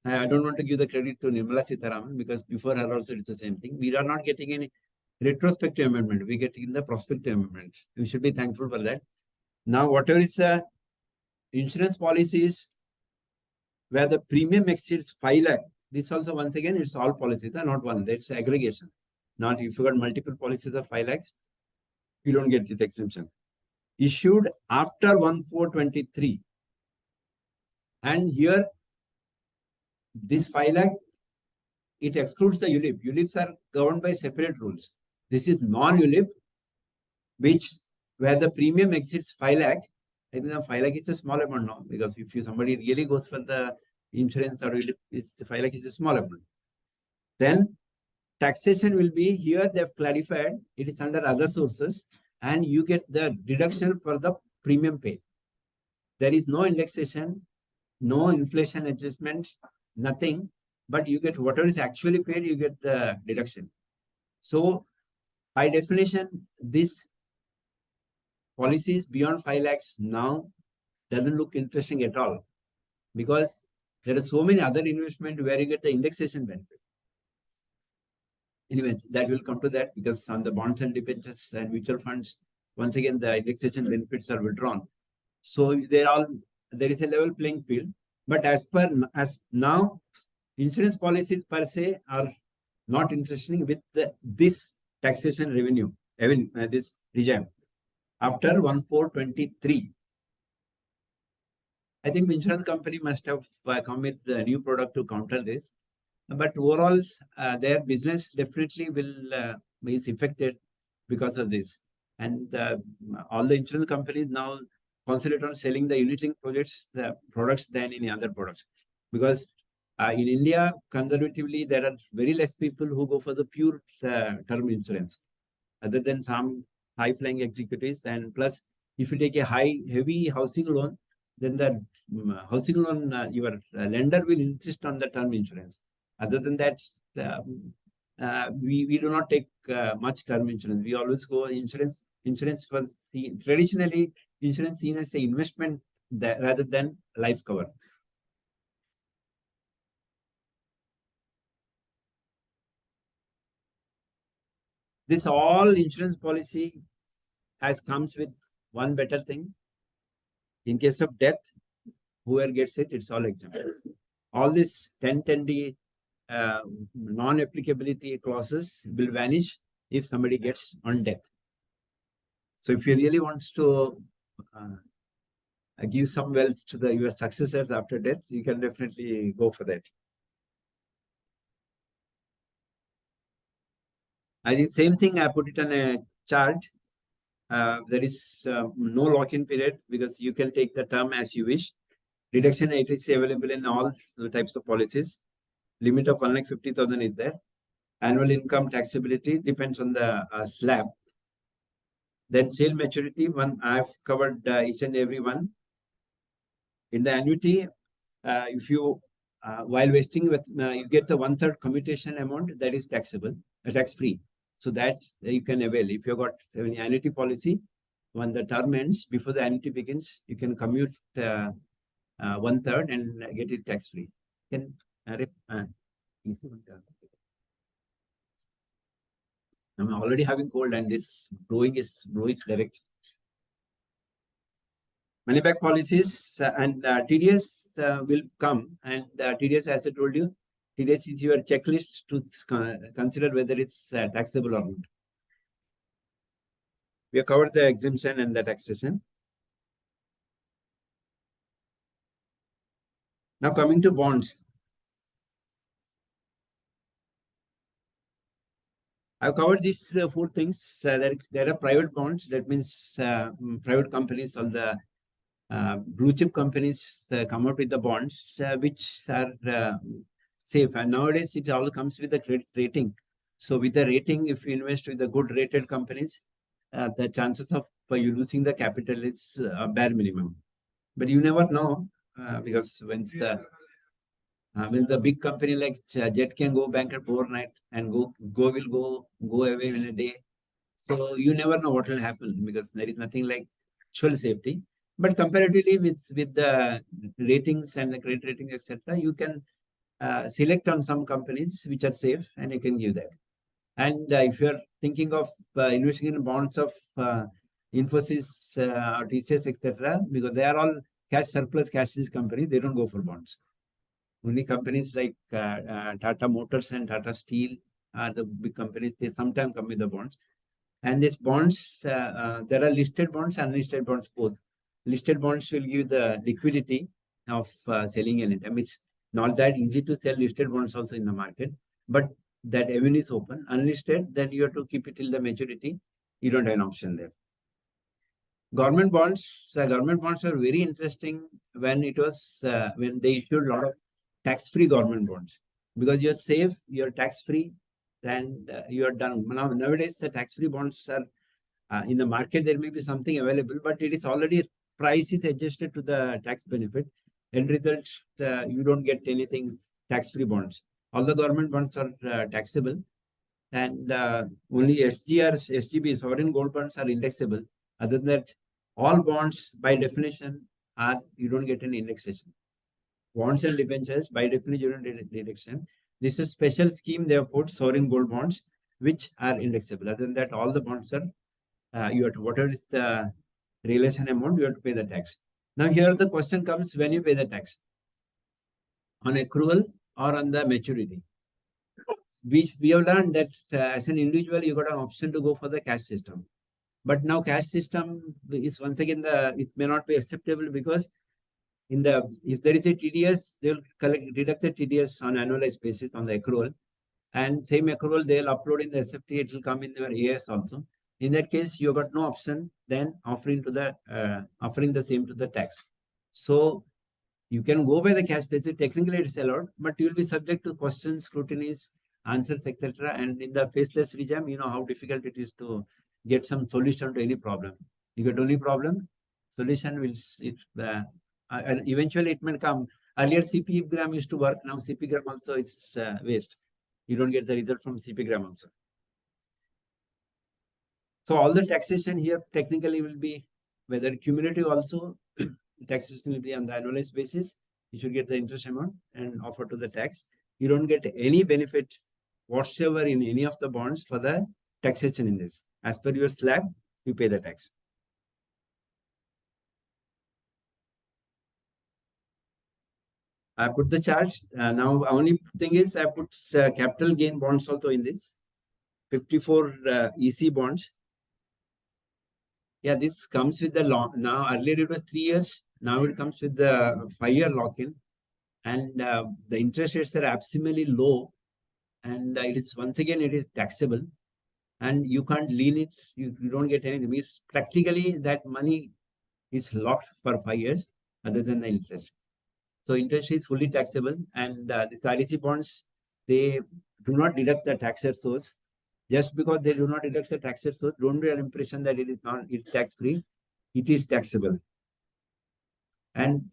I don't want to give the credit to Nirmala Sitharaman because before her also it's the same thing. We are not getting any retrospective amendment. We get in the prospective amendment. We should be thankful for that. Now, whatever is the insurance policies where the premium exceeds 5 lakh, this also once again it's all policies, not one. That's aggregation. Not if you got multiple policies of 5 lakhs, you don't get it exemption. Issued after 1/4/23, and here this 5 lakh, it excludes the ULIP. ULIPs are governed by separate rules. This is non-ULIP, where the premium exceeds 5 lakh. I mean, 5 lakh is a small amount now, because if somebody really goes for the insurance or ULIP, 5 lakh is a small amount. Then taxation will be here. They have clarified it is under other sources, and you get the deduction for the premium paid. There is no indexation, no inflation adjustment, nothing, but you get whatever is actually paid, you get the deduction. So by definition, this policies beyond 5 lakhs now doesn't look interesting at all, because there are so many other investment where you get the indexation benefit. Anyway, that will come to that, because on the bonds and debentures and mutual funds, once again, the indexation benefits are withdrawn. So there is a level playing field. But as now, insurance policies per se are not interesting with this taxation revenue, this regime. After 1423, I think the insurance company must have come with the new product to counter this. But overall, their business definitely is affected because of this. And all the insurance companies now concentrate on selling the unit-linked products than any other products. Because in India, conservatively, there are very less people who go for the pure term insurance, other than some high-flying executives. And plus, if you take a heavy housing loan, then the housing loan, your lender will insist on the term insurance. Other than that, we do not take much term insurance. We always go insurance. Insurance for traditionally, insurance seen as an investment rather than life cover. This all insurance policy comes with one better thing. In case of death, whoever gets it, it's all exempt. All this 1010D non-applicability clauses will vanish if somebody gets on death. So if you really want to give some wealth to your successors after death, you can definitely go for that. I think same thing, I put it on a chart. There is no lock-in period, because you can take the term as you wish. Reduction rate is available in all the types of policies. Limit of 1,50,000 is there. Annual income taxability depends on the slab. Then sale maturity, I've covered each and every one. In the annuity, if you while vesting with you get the 1/3 commutation amount that is taxable, tax-free. So that you can avail. If you've got any annuity policy, when the term ends, before the annuity begins, you can commute 1/3 and get it tax-free. I'm already having cold, and this blowing is direct. Money back policies and TDS will come, and TDS, as I told you, TDS is your checklist to consider whether it's taxable or not. We have covered the exemption and the taxation. Now coming to bonds. I've covered these 4 things. There are private bonds. That means private companies, all the blue chip companies come out with the bonds which are safe. And nowadays, it all comes with the credit rating. So with the rating, if you invest with the good rated companies, the chances of you losing the capital is bare minimum. But you never know, because when the big company like Jet can go bankrupt overnight, and go will go away in a day. So you never know what will happen, because there is nothing like actual safety. But comparatively with the ratings and the credit ratings, etc., you can select on some companies which are safe, and you can give that. And if you're thinking of investing in bonds of Infosys or TCS, etc., because they are all cash surplus, cashless companies, they don't go for bonds. Only companies like Tata Motors and Tata Steel are the big companies. They sometimes come with the bonds. And these bonds, there are listed bonds and unlisted bonds both. Listed bonds will give the liquidity of selling an item. It's not that easy to sell listed bonds also in the market, but that avenue is open. Unlisted, then you have to keep it till the maturity. You don't have an option there. Government bonds are very interesting when it was when they issued a lot of tax-free government bonds, because you're safe, you're tax-free, and you're done. Nowadays, the tax-free bonds are in the market. There may be something available, but it is already price is adjusted to the tax benefit. End result, you don't get anything tax-free bonds. All the government bonds are taxable, and only SGB, sovereign gold bonds, are indexable. Other than that, All bonds by definition you don't get an indexation. Bonds and debentures by definition you don't get an indexation. This is a special scheme they have put, sovereign gold bonds, which are indexable. Other than that, all the bonds are you have to, whatever is the realization amount, you have to pay the tax. Now here the question comes, when you pay the tax, on accrual or on the maturity. We have learned that as an individual, you got an option to go for the cash system. But now cash system is once again it may not be acceptable, because if there is a TDS, they will deduct the TDS on annualized basis on the accrual, and same accrual they'll upload in the SFT. It will come in your AS also. In that case, you got no option then offering the same to the tax. So you can go by the cash basis. Technically, it's allowed, but you will be subject to questions, scrutinies, answers, etc. And in the faceless regime, you know how difficult it is to get some solution to any problem. You get only problem, solution will and eventually it may come. Earlier CP gram used to work. Now CP gram also is waste. You don't get the result from CP gram also. So all the taxation here technically will be whether cumulative also. Taxation will be on the annualized basis. You should get the interest amount and offer to the tax. You don't get any benefit whatsoever in any of the bonds for the taxation in this. As per your slab, you pay the tax. I put the chart. Now, only thing is I put capital gain bonds also in this. 54 EC bonds. Yeah, this comes with the law. Now, earlier it was 3 years. Now it comes with the 5-year lock-in. And the interest rates are absolutely low. And it is, once again, it is taxable. And you can't lean it. You don't get anything. Means practically that money is locked for 5 years other than the interest. So interest is fully taxable. And these REC bonds, they do not deduct the tax at source. Just because they do not deduct the tax at source, don't get an impression that it is not tax-free. It is taxable. And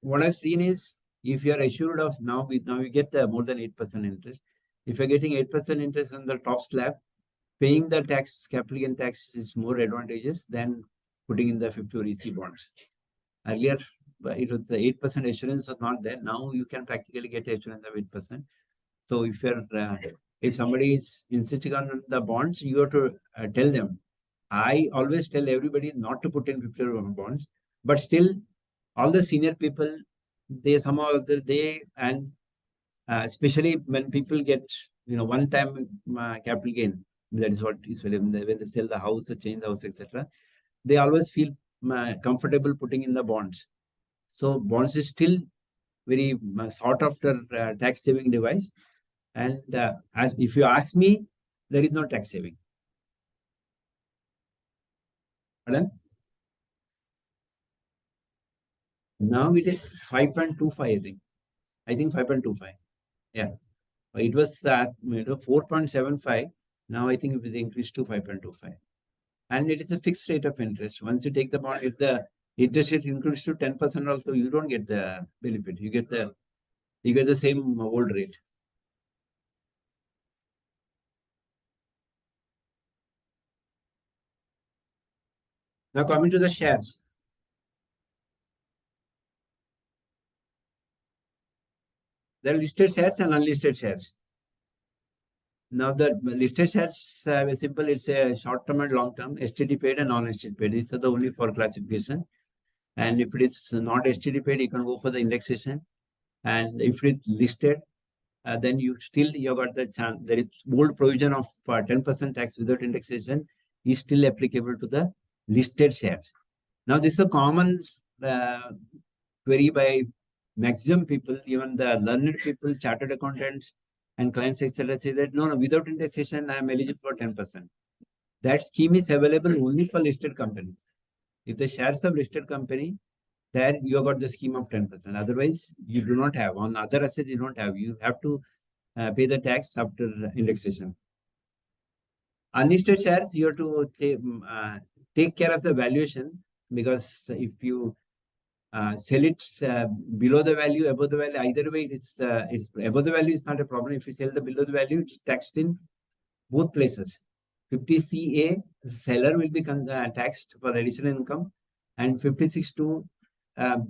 what I've seen is, if you are assured of now you get more than 8% interest. If you're getting 8% interest on the top slab, paying the tax, capital gain tax is more advantageous than putting in the 50 EC bonds. Earlier, it was the 8% assurance was not there. Now you can practically get assurance of 8%. So if somebody is insisting on the bonds, you have to tell them. I always tell everybody not to put in 50 bonds, but still all the senior people, especially when people get one-time capital gain, that is what is when they sell the house or change the house, etc. They always feel comfortable putting in the bonds. So bonds is still very sought after tax saving device. And as if you ask me, there is no tax saving. Pardon? Now it is 5.25, I think. I think 5.25. Yeah. It was 4.75. Now I think it will increase to 5.25. And it is a fixed rate of interest. Once you take the bond, if the interest rate increases to 10% also, you don't get the benefit. You get the same old rate. Now coming to the shares. There are listed shares and unlisted shares. Now the listed shares are simple. It's a short-term and long-term, STD paid and non-STD paid. These are the only for classification. And if it is not STD paid, you can go for the indexation. And if it's listed, then you got the chance. There is bold provision of 10% tax without indexation is still applicable to the listed shares. Now this is a common query by maximum people, even the learned people, chartered accountants and clients, etc. say that no, without indexation, I am eligible for 10%. That scheme is available only for listed companies. If the shares of listed company, there you have got the scheme of 10%. Otherwise, you do not have. On other assets, you don't have. You have to pay the tax after indexation. Unlisted shares, you have to take care of the valuation, because if you sell it below the value, above the value, either way, it's above the value is not a problem. If you sell the below the value, it's taxed in both places. 50CA, the seller will be taxed for additional income, and 56(2),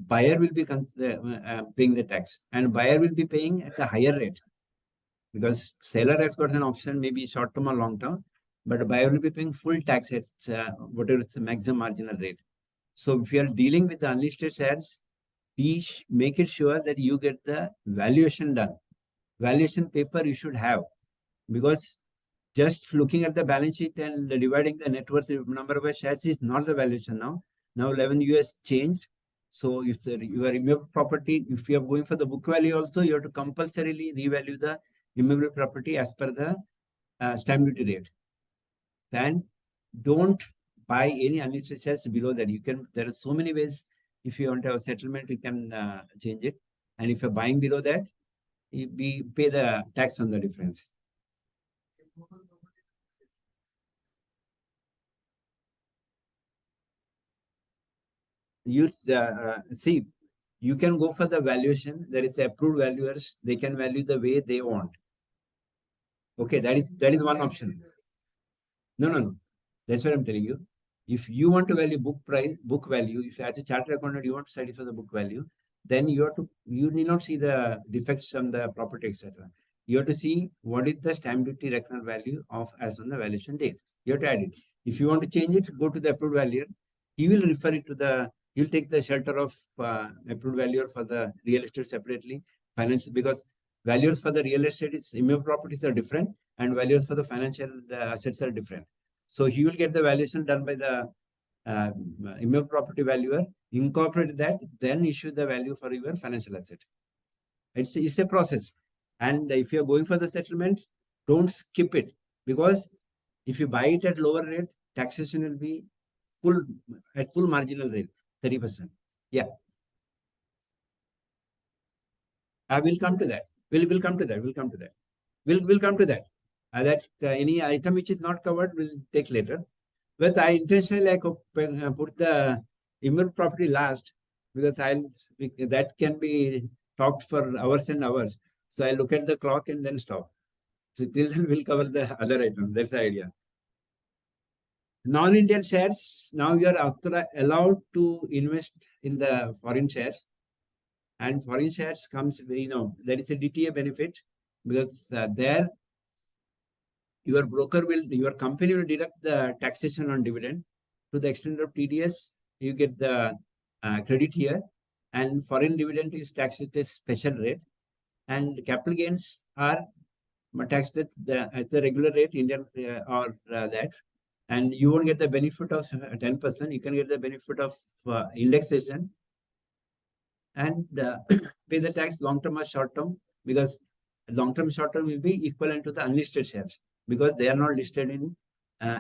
buyer will be paying the tax, and buyer will be paying at a higher rate because seller has got an option, maybe short term or long term, but buyer will be paying full tax at whatever is the maximum marginal rate. So if you are dealing with the unlisted shares, make it sure that you get the valuation done. Valuation paper you should have, because just looking at the balance sheet and dividing the net worth number of shares is not the valuation now. Now 11 US changed. So if your immobile property, if you are going for the book value also, you have to compulsorily revalue the immobile property as per the stamp duty rate. And don't buy any unlisted shares below that. There are so many ways. If you want to have a settlement, you can change it. And if you're buying below that, we pay the tax on the difference. You see, you can go for the valuation. There is approved valuers. They can value the way they want. Okay, that is one option. No. That's what I'm telling you. If you want to value book value, if as a chartered accountant you want to study for the book value, then you need not see the defects on the property, etc. You have to see what is the stamp duty reckoner value of as on the valuation date. You have to add it. If you want to change it, go to the approved valuer. He will refer it to the. He'll take the shelter of approved valuer for the real estate separately, finance, because valuers for the real estate is immobile properties are different, and valuers for the financial assets are different. So he will get the valuation done by the immobile property valuer, incorporate that, then issue the value for your financial asset. It's a process. And if you're going for the settlement, don't skip it, because if you buy it at lower rate, taxation will be full marginal rate, 30%. Yeah. I will come to that. We'll come to that. We'll come to that. We'll come to that. Any item which is not covered will take later. But I intentionally put the immobile property last, because that can be talked for hours and hours. So I look at the clock and then stop. So till then we'll cover the other item. That's the idea. Non-Indian shares, now you are allowed to invest in the foreign shares. And foreign shares comes, there is a DTA benefit, because there your company will deduct the taxation on dividend. To the extent of TDS, you get the credit here, and foreign dividend is taxed at a special rate, and capital gains are taxed at the regular rate, Indian or that, and you won't get the benefit of 10%. You can get the benefit of indexation, and pay the tax long term or short term, because long term short term will be equivalent to the unlisted shares, because they are not listed in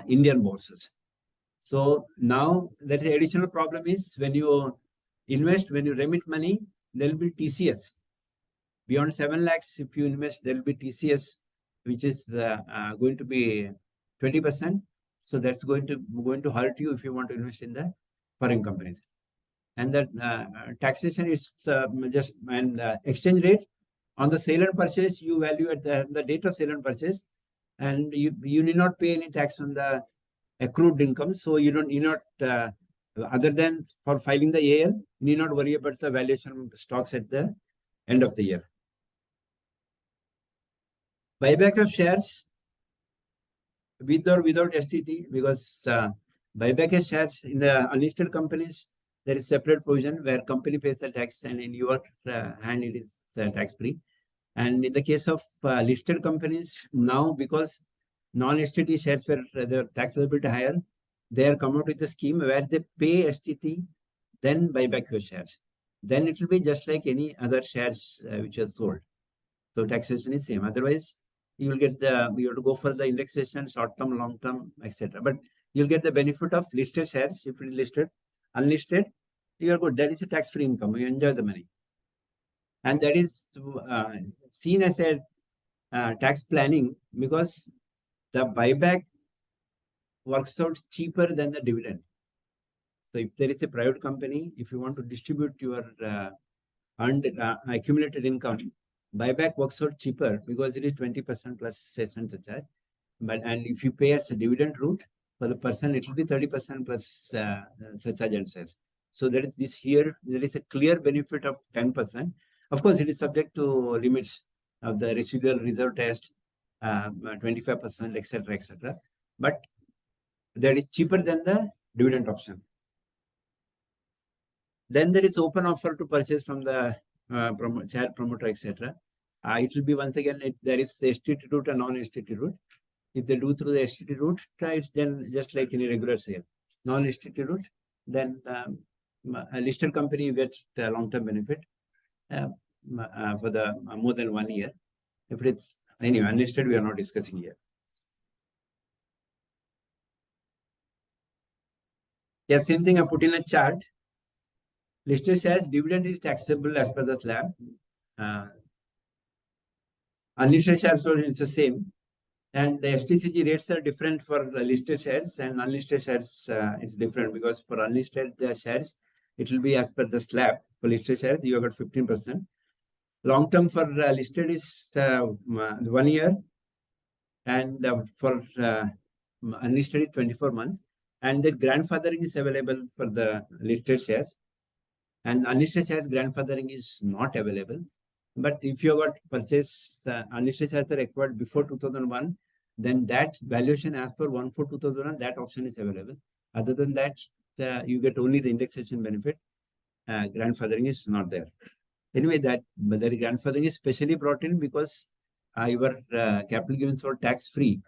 Indian bourses. So now that the additional problem is, when you invest, when you remit money, there will be TCS. Beyond 7 lakhs, if you invest, there will be TCS, which is going to be 20%. So that's going to hurt you if you want to invest in the foreign companies. And that taxation is just exchange rate on the sale and purchase. You value at the date of sale and purchase, and you need not pay any tax on the accrued income. So you need not other than for filing the AL, you need not worry about the valuation of stocks at the end of the year. Buyback of shares with or without STT, because buyback of shares in the unlisted companies, there is separate provision where company pays the tax, and in your hand it is tax free. And in the case of listed companies, now because non-STT shares were their tax liability higher, they are come out with a scheme where they pay STT, then buy back your shares. Then it will be just like any other shares which are sold. So taxation is same. Otherwise, you have to go for the indexation, short term, long term, etc. But you'll get the benefit of listed shares if it is listed. Unlisted, you are good. That is a tax-free income. You enjoy the money. And that is seen as a tax planning, because the buyback works out cheaper than the dividend. So if there is a private company, if you want to distribute your accumulated income, buyback works out cheaper, because it is 20% plus cess and charge. and if you pay as a dividend route for the person, it will be 30% plus surcharge and cess. So that is this here. There is a clear benefit of 10%. Of course, it is subject to limits of the residual reserve test, 25%, etc., etc. But that is cheaper than the dividend option. Then there is open offer to purchase from the share promoter, etc. It will be once again, there is STT route and non-STT route. If they do through the STT route, it's then just like any regular sale. Non-STT route, then a listed company, you get long-term benefit for the more than 1 year. If it's anyway unlisted, we are not discussing here. Yeah, same thing I put in a chart. Listed shares dividend is taxable as per the slab. Unlisted shares, so it's the same. And the STCG rates are different for the listed shares, and unlisted shares it's different, because for unlisted shares, it will be as per the slab. For listed shares, you have got 15%. Long term for listed is 1 year, and for unlisted is 24 months. And the grandfathering is available for the listed shares, and unlisted shares grandfathering is not available. But if you got purchase unlisted shares are acquired before 2001, then that valuation as per 1/4/2001, that option is available. Other than that, you get only the indexation benefit. Grandfathering is not there. Anyway, the grandfathering is specially brought in because your capital gains were tax free.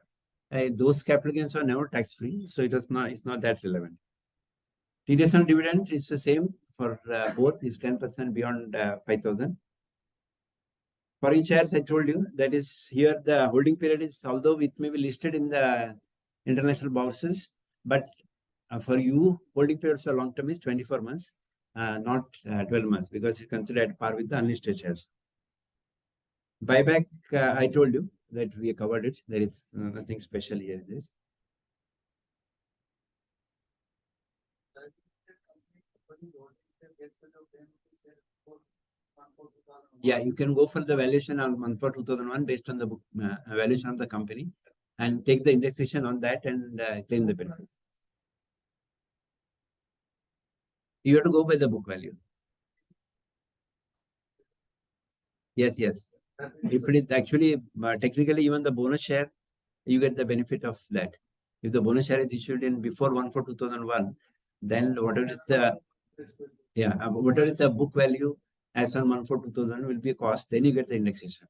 Those capital gains are never tax free, so it's not that relevant. TDS on dividend is the same for both, is 10% beyond 5,000. Foreign shares, I told you, that is here the holding period is, although it may be listed in the international bourses, but for you, holding period for long term is 24 months, not 12 months, because it's considered par with the unlisted shares. Buyback, I told you that we covered it. There is nothing special here in this. Yeah, you can go for the valuation on 1/4/2001 based on the book valuation of the company, and take the indexation on that and claim the benefit. You have to go by the book value. Yes, yes. If it is actually technically even the bonus share, you get the benefit of that. If the bonus share is issued in before 1/4/2001, then whatever is the whatever is the book value as on 1/4/2000 will be a cost. Then you get the indexation.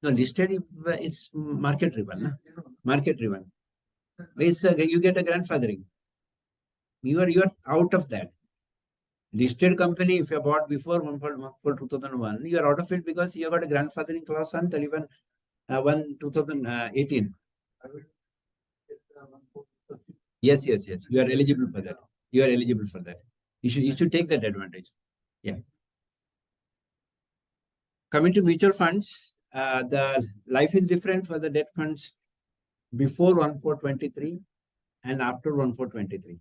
No, listed is market driven. No? Market driven. It's you get a grandfathering. You are out of that. Listed company, if you bought before 1/4/2001, you are out of it because you got a grandfathering clause on 31/1/2018. Yes. You are eligible for that. You are eligible for that. You should take that advantage. Yeah. Coming to mutual funds, the life is different for the debt funds before 1/4/23 and after 1/4/23.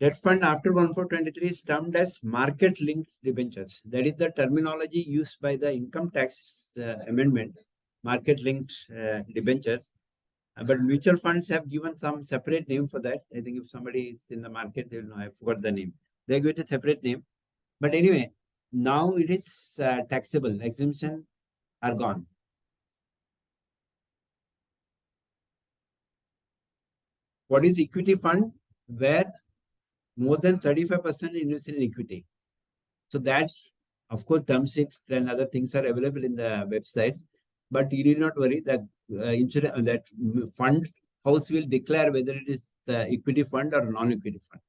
Debt fund after 1/4/23 is termed as market linked debentures. That is the terminology used by the income tax amendment, market linked debentures. But mutual funds have given some separate name for that. I think if somebody is in the market, they will know. I forgot the name. They give it a separate name. But anyway, now it is taxable. Exemption are gone. What is equity fund? Where more than 35% invested in equity. So that, of course, term sheets and other things are available in the websites. But you need not worry that that fund house will declare whether it is the equity fund or non-equity fund.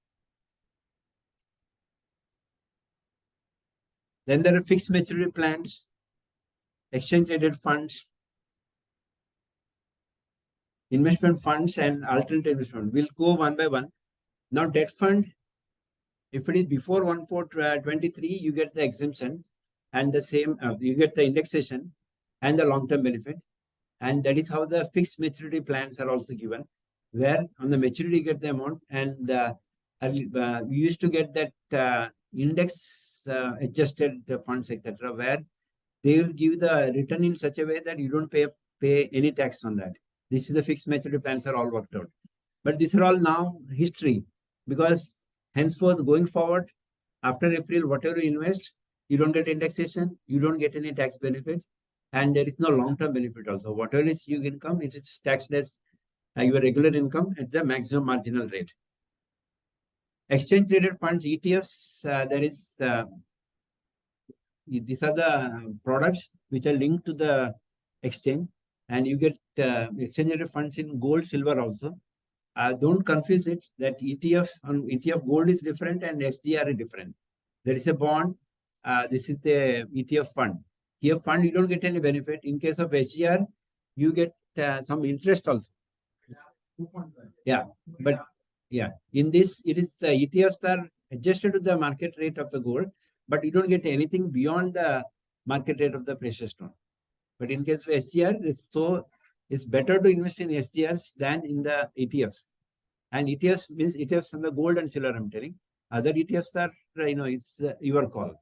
Then there are fixed maturity plans, exchange traded funds, investment funds, and alternative investment. We'll go one by one. Now, debt fund, if it is before 1/4/23, you get the exemption and the same, you get the indexation and the long-term benefit. And that is how the fixed maturity plans are also given, where on the maturity you get the amount, and we used to get that index adjusted funds, etc., where they will give the return in such a way that you don't pay any tax on that. This is the fixed maturity plans are all worked out. But these are all now history, because henceforth going forward, after April, whatever you invest, you don't get indexation, you don't get any tax benefit, and there is no long-term benefit also. Whatever is your income, it is taxed as your regular income at the maximum marginal rate. Exchange traded funds, ETFs, these are the products which are linked to the exchange, and you get exchange traded funds in gold, silver also. Don't confuse it that ETF gold is different and SDR is different. There is a bond. This is the ETF fund. ETF fund, you don't get any benefit. In case of SDR, you get some interest also. Yeah, but yeah, in this, it is ETFs are adjusted to the market rate of the gold, but you don't get anything beyond the market rate of the precious stone. But in case of SDR, it's better to invest in SDRs than in the ETFs. And ETFs means ETFs on the gold and silver, I'm telling. Other ETFs are, it's your call.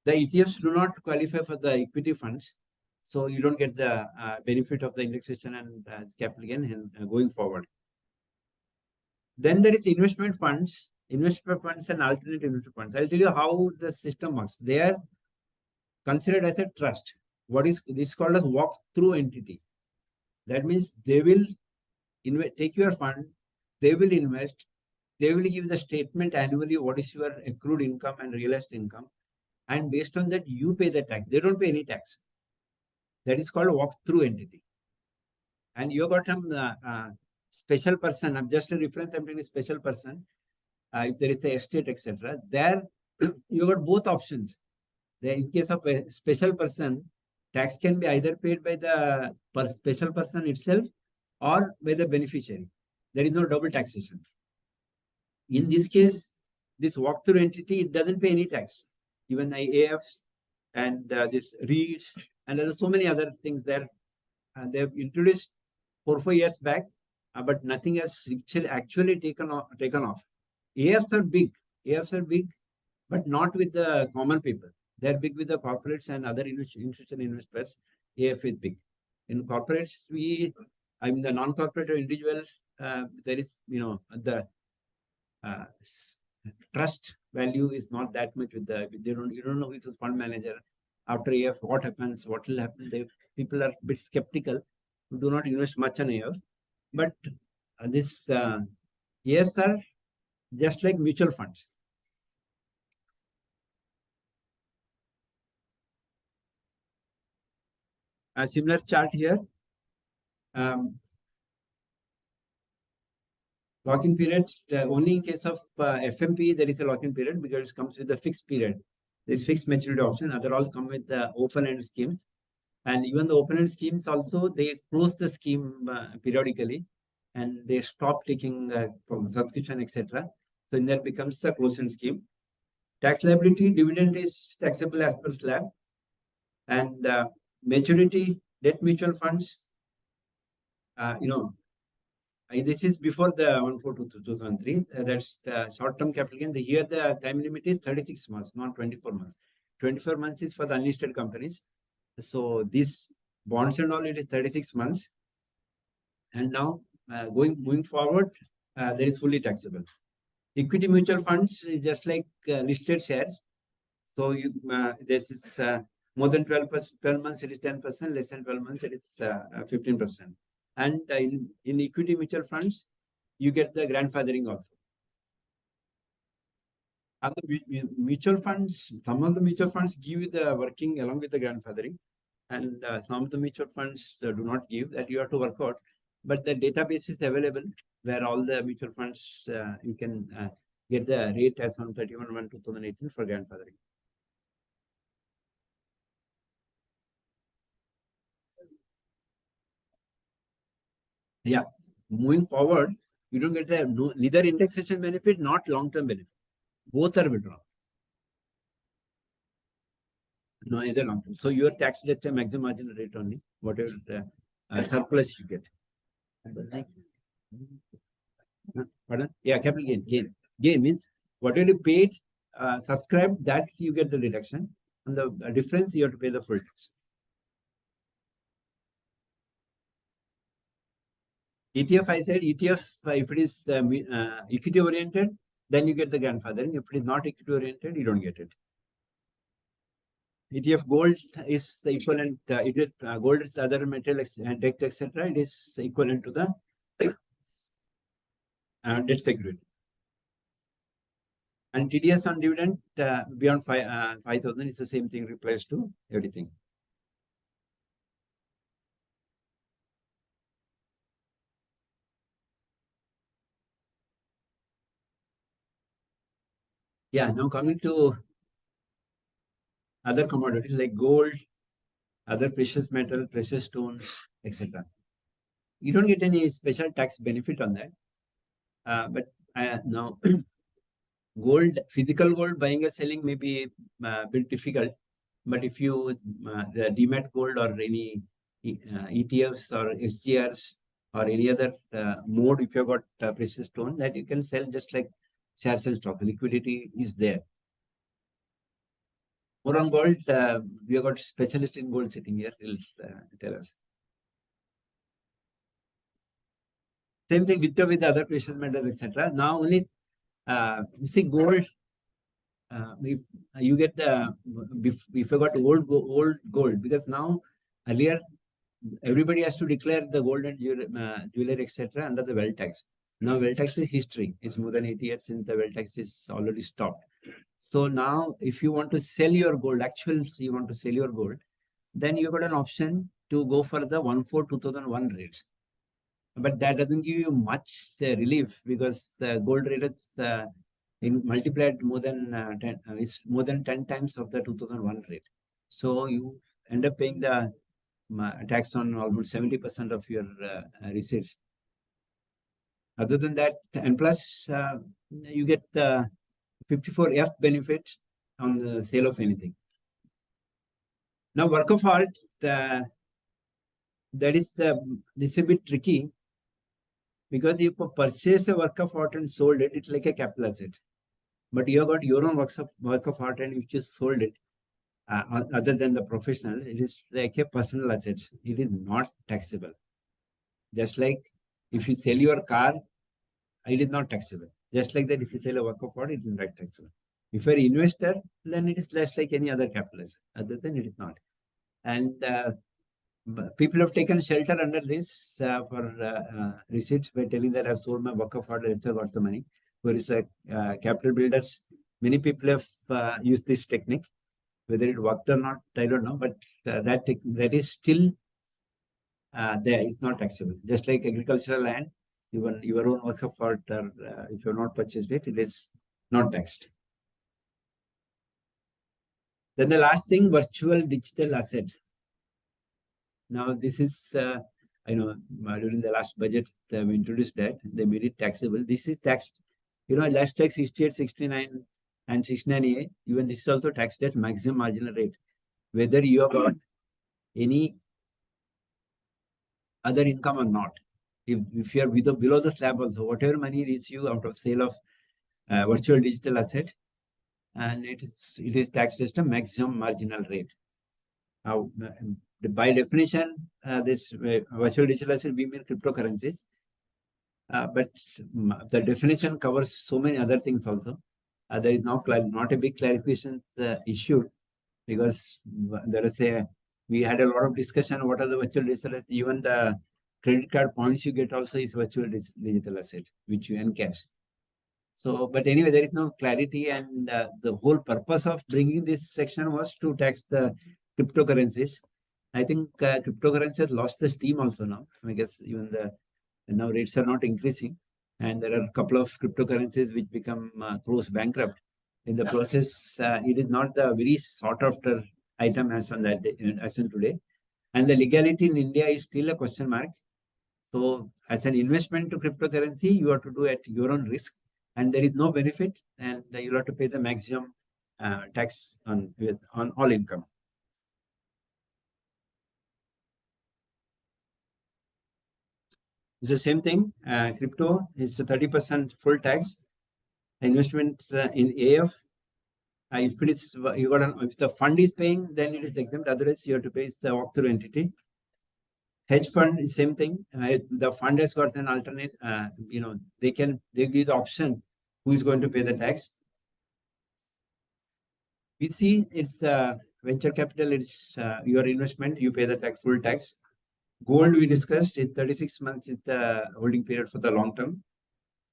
The ETFs do not qualify for the equity funds, so you don't get the benefit of the indexation and capital gain going forward. Then there is investment funds and alternate investment funds. I'll tell you how the system works. They are considered as a trust. What is this called as walk-through entity? That means they will take your fund, they will invest, they will give the statement annually what is your accrued income and realized income, and based on that you pay the tax. They don't pay any tax. That is called walk-through entity. And you got some special person. I'm just a reference. I'm taking a special person. If there is a estate, etc., there you got both options. In case of a special person, tax can be either paid by the special person itself or by the beneficiary. There is no double taxation. In this case, this walk-through entity, it doesn't pay any tax. Even AFs and this REITs, and there are so many other things there. They have introduced 4 years back, but nothing has actually taken off. AFs are big, but not with the common people. They are big with the corporates and other institutional investors. AF is big. In corporates, I'm the non-corporate or individual. There is, the trust value is not that much with you don't know which is fund manager. After AF, what happens, what will happen? People are a bit skeptical, do not invest much on AF. But this AFs are just like mutual funds. A similar chart here. Lock-in period, only in case of FMP, there is a lock-in period because it comes with a fixed period. This fixed maturity option. Other all come with the open-end schemes. And even the open-end schemes also, they close the scheme periodically and they stop taking from subscription, etc. So in that becomes a closed-end scheme. Tax liability, dividend is taxable as per slab. And maturity, debt mutual funds, this is before the 1/4/2003. That's the short-term capital gain. Here the time limit is 36 months, not 24 months. 24 months is for the unlisted companies. So this bonds and all, it is 36 months. And now moving forward, there is fully taxable. Equity mutual funds is just like listed shares. So this is more than 12 months, it is 10%. Less than 12 months, it is 15%. And in equity mutual funds, you get the grandfathering also. And the mutual funds, some of the mutual funds give you the working along with the grandfathering, and some of the mutual funds do not give. That you have to work out. But the database is available where all the mutual funds you can get the rate as on 31/1/2018 for grandfathering. Yeah, moving forward, you don't get neither indexation benefit, not long-term benefit. Both are withdrawn. No, either long-term. So your tax at a maximum marginal rate only, whatever surplus you get. Pardon? Yeah, capital gain. Gain means whatever you paid, subscribed, that you get the deduction. On the difference, you have to pay the full tax. ETF, I said ETF, if it is equity oriented, then you get the grandfathering. If it is not equity oriented, you don't get it. ETF gold is the equivalent. Gold is the other metal, debt, etc. It is equivalent to the debt security. And TDS on dividend beyond 5,000 is the same thing, applies to everything. Yeah, now coming to other commodities like gold, other precious metal, precious stones, etc. You don't get any special tax benefit on that. But now gold, physical gold, buying or selling may be a bit difficult. But if you the demat gold or any ETFs or SGRs or any other mode, if you've got precious stone, that you can sell just like shares and stock. Liquidity is there. More on gold, we have got specialist in gold sitting here. He'll tell us. Same thing with the other precious metals, etc. Now only see gold. If you get the if you got old gold, because now earlier everybody has to declare the gold and jewelry etc. under the wealth tax. Now wealth tax is history. It's more than 80 years since the wealth tax is already stopped. So now if you want to sell your gold, you want to sell your gold, then you got an option to go for the 1/4/2001 rates. But that doesn't give you much relief, because the gold rate is multiplied more than 10, it's more than 10 times of the 2001 rate. So you end up paying the tax on almost 70% of your receipts. Other than that, and plus you get the 54F benefit on the sale of anything. Now, work of art, that is this is a bit tricky, because if you purchase a work of art and sold it, it's like a capital asset. But you have got your own work of art and if you sold it, other than the professional, it is like a personal asset. It is not taxable. Just like if you sell your car, it is not taxable. Just like that, if you sell a work of art, it is not taxable. If you're an investor, then it is less like any other capital asset. Other than it is not. And people have taken shelter under this for receipts by telling that I've sold my work of art, and got the money. Whereas capital builders, many people have used this technique. Whether it worked or not, I don't know. But that is still there. It's not taxable. Just like agricultural land, even your own work of art, or if you have not purchased it, it is not taxed. Then the last thing, virtual digital asset. Now this is, I know during the last budget, we introduced that. They made it taxable. This is taxed. Last tax 68, 69 and 69A. Even this is also taxed at maximum marginal rate. Whether you have got any other income or not. If you are below the slab also, whatever money reaches you out of sale of virtual digital asset, and it is taxed at a maximum marginal rate. Now, by definition, this virtual digital asset, we mean cryptocurrencies. But the definition covers so many other things also. There is not a big clarification issued, because there is we had a lot of discussion what are the virtual digital assets. Even the credit card points you get also is virtual digital asset, which you encash. So, but anyway, there is no clarity, and the whole purpose of bringing this section was to tax the cryptocurrencies. I think cryptocurrencies has lost the steam also now. I guess even now rates are not increasing, and there are a couple of cryptocurrencies which become close bankrupt. In the process, it is not the very sought after item as on that day, as on today, and the legality in India is still a question mark. So, as an investment to cryptocurrency, you have to do at your own risk, and there is no benefit, and you have to pay the maximum tax on all income. It's the same thing. Crypto is 30% full tax. Investment in AF If it is if the fund is paying, then it is exempt. Otherwise, you have to pay the walkthrough entity. Hedge fund is same thing. The fund has got an alternate. They give the option who is going to pay the tax. We see it's venture capital. It's your investment. You pay the full tax. Gold we discussed is 36 months is the holding period for the long term.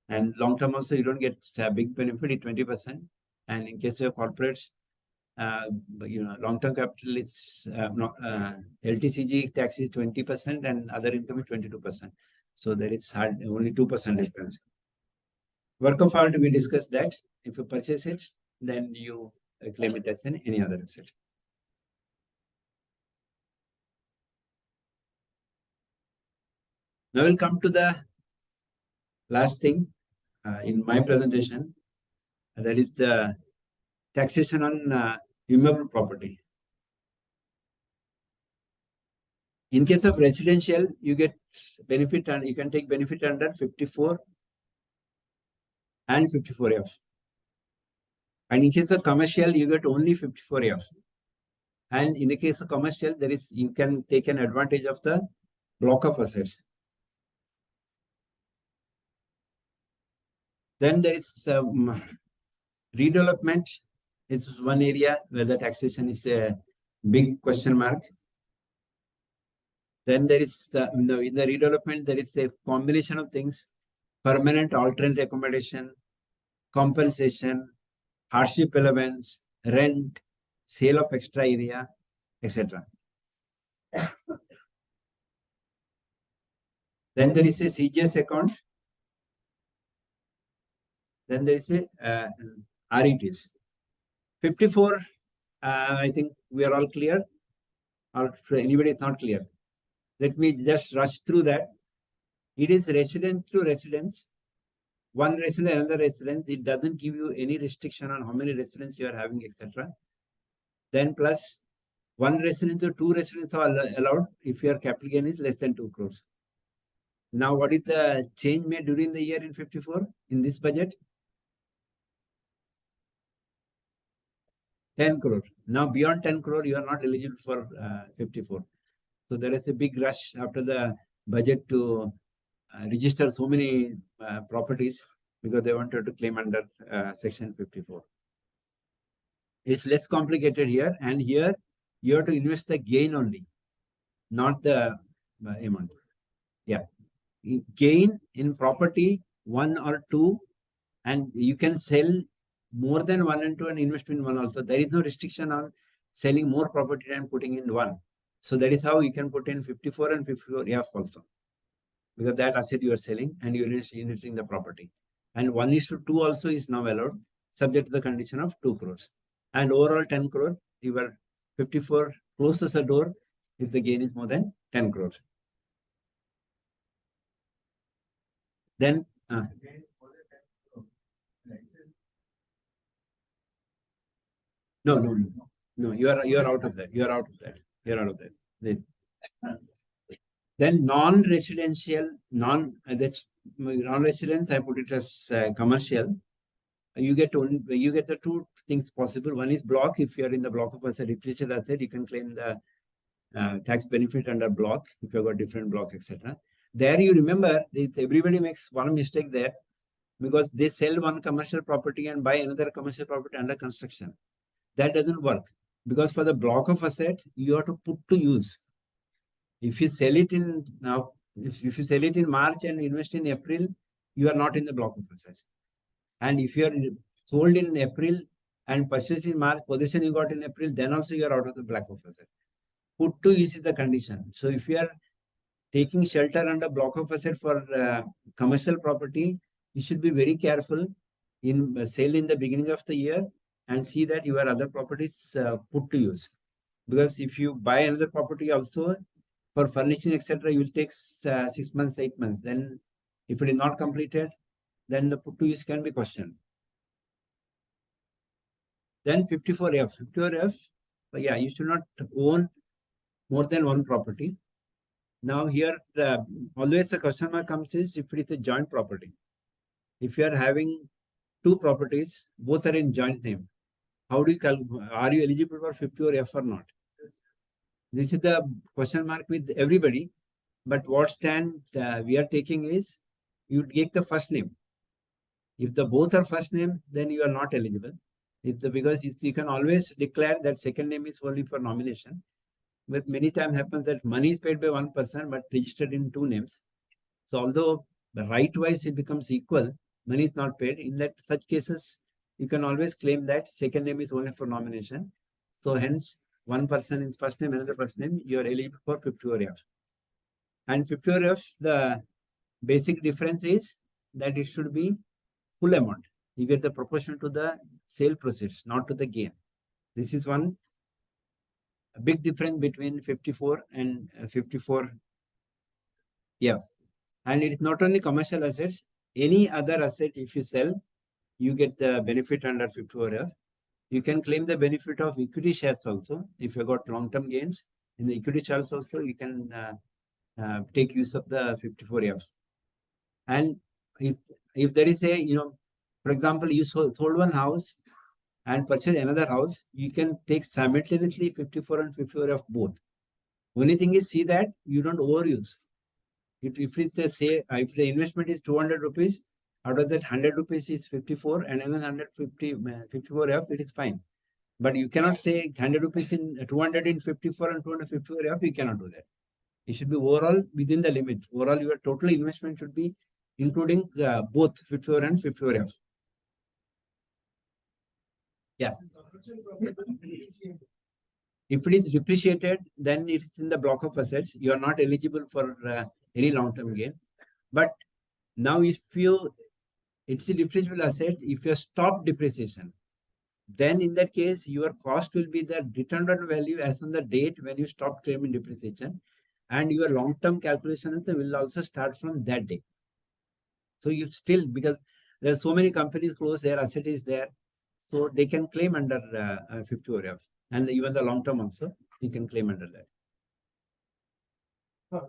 And long term also you don't get a big benefit, it's 20%. And in case of corporates, long term capital is LTCG tax is 20% and other income is 22%. So there is only 2% difference. Work of art, we discussed that. If you purchase it, then you claim it as any other asset. Now we'll come to the last thing in my presentation. That is the taxation on immovable property. In case of residential, you get benefit and you can take benefit under 54 and 54F. And in case of commercial, you get only 54F. And in the case of commercial, you can take an advantage of the block of assets. Then there is redevelopment. It's one area where the taxation is a big question mark. Then there is in the redevelopment, there is a combination of things: permanent alternate accommodation, compensation, hardship allowance, rent, sale of extra area, etc. Then there is a CGS account. Then there is a RETs. 54, I think we are all clear. Or anybody is not clear? Let me just rush through that. It is residence to residence. One resident, another residence. It doesn't give you any restriction on how many residents you are having, etc. Then plus one resident or two residents are allowed if your capital gain is less than 2 crores. Now, what is the change made during the year in 54 in this budget? 10 crore. Now, beyond 10 crore, you are not eligible for 54. So there is a big rush after the budget to register so many properties because they wanted to claim under section 54. It's less complicated here, and here you have to invest the gain only, not the amount. Yeah, gain in property 1 or 2, and you can sell more than 1 and 2 and invest in 1 also. There is no restriction on selling more property and putting in 1. So that is how you can put in 54 and 54F also, because that asset you are selling and you are investing the property. And 1:2 also is now allowed, subject to the condition of 2 crores. And overall 10 crore, your 54 closes the door if the gain is more than 10 crores. Then no, you are out of that. You are out of that. Then non-residential, non-residence, I put it as commercial. You get the 2 things possible. One is block. If you are in the block of asset, depreciated asset, you can claim the tax benefit under block if you have got different block, etc. There you remember, everybody makes one mistake there because they sell one commercial property and buy another commercial property under construction. That doesn't work because for the block of asset, you have to put to use. If you sell it in now, if you sell it in March and invest in April, you are not in the block of assets. And if you are sold in April and purchased in March, possession you got in April, then also you are out of the block of asset. Put to use is the condition. So if you are taking shelter under block of asset for commercial property, you should be very careful in sale in the beginning of the year and see that your other properties put to use. Because if you buy another property also for furnishing, etc., you will take 6 months, 8 months. Then if it is not completed, then the put to use can be questioned. Then 54F. 54F, yeah, you should not own more than one property. Now here, always the question mark comes is if it is a joint property. If you are having 2 properties, both are in joint name. how do you are you eligible for 50 or F or not? This is the question mark with everybody. But what stand we are taking is you take the first name. If the both are first name, then you are not eligible. Because you can always declare that second name is only for nomination. But many times happens that money is paid by one person but registered in two names. So although the right-wise it becomes equal, money is not paid. In that such cases, you can always claim that second name is only for nomination. So hence, one person in first name, another first name, you are eligible for 50 or F. And 50 or F, the basic difference is that it should be full amount. You get the proportion to the sale proceeds, not to the gain. This is one big difference between 54 and 54. Yeah. And it is not only commercial assets, any other asset, if you sell, you get the benefit under 54 F. You can claim the benefit of equity shares also. If you got long-term gains in the equity shares also, you can take use of the 54 F. And if there is a, for example, you sold one house and purchase another house, you can take simultaneously 54 and 54 of both. Only thing is, see that you don't overuse. If it's a say, if the investment is 200 rupees, out of that 100 rupees is 54 and another 150, 54 F, it is fine. But you cannot say 100 rupees in 200 in 54 and 254 F, you cannot do that. It should be overall within the limit. Overall, your total investment should be including both 54 and 54 F. Yeah. If it is depreciated, then it is in the block of assets. You are not eligible for any long-term gain. But now if it's a depreciable asset, if you stop depreciation, then in that case, your cost will be the return on value as on the date when you stop claiming depreciation. And your long-term calculations will also start from that day. So you still, because there are so many companies close, their asset is there. So they can claim under 50 or F. And even the long term also, you can claim under that. Huh.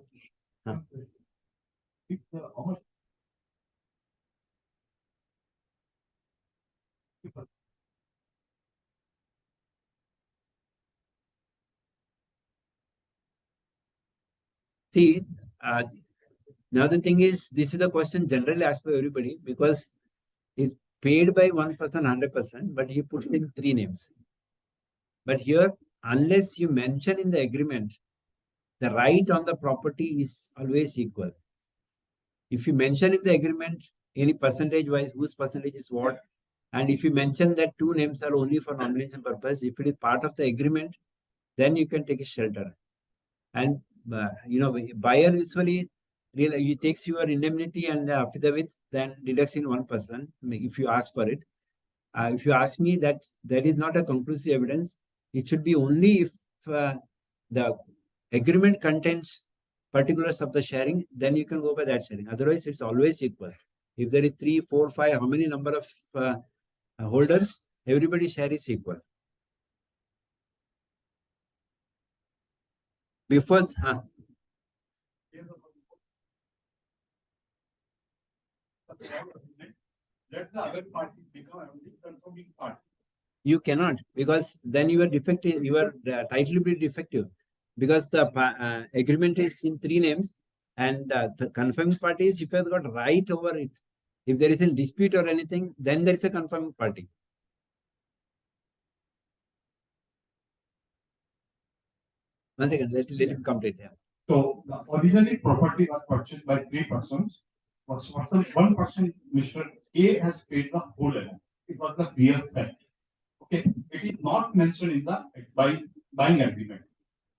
See, now the thing is, this is the question generally asked by everybody because it's paid by one person 100%, but he put in three names. But here, unless you mention in the agreement, the right on the property is always equal. If you mention in the agreement any percentage wise, whose percentage is what, and if you mention that two names are only for nomination purpose, if it is part of the agreement, then you can take a shelter. And buyer usually he takes your indemnity and affidavit, then deducts in one person if you ask for it. If you ask me, that is not a conclusive evidence. It should be only if the agreement contains particulars of the sharing, then you can go by that sharing. Otherwise, it's always equal. If there is 3, 4, 5, how many number of holders, everybody's share is equal. Before, let the other party become only confirming party. You cannot, because then you are defective, your title will be defective, because the agreement is in three names, and the confirming party is if you have got right over it. If there is a dispute or anything, then there is a confirming party. One second, let him complete. Yeah. So originally property was purchased by three persons. One person, Mr. A, has paid the whole amount. It was the real fact. Okay, it is not mentioned in the buying agreement.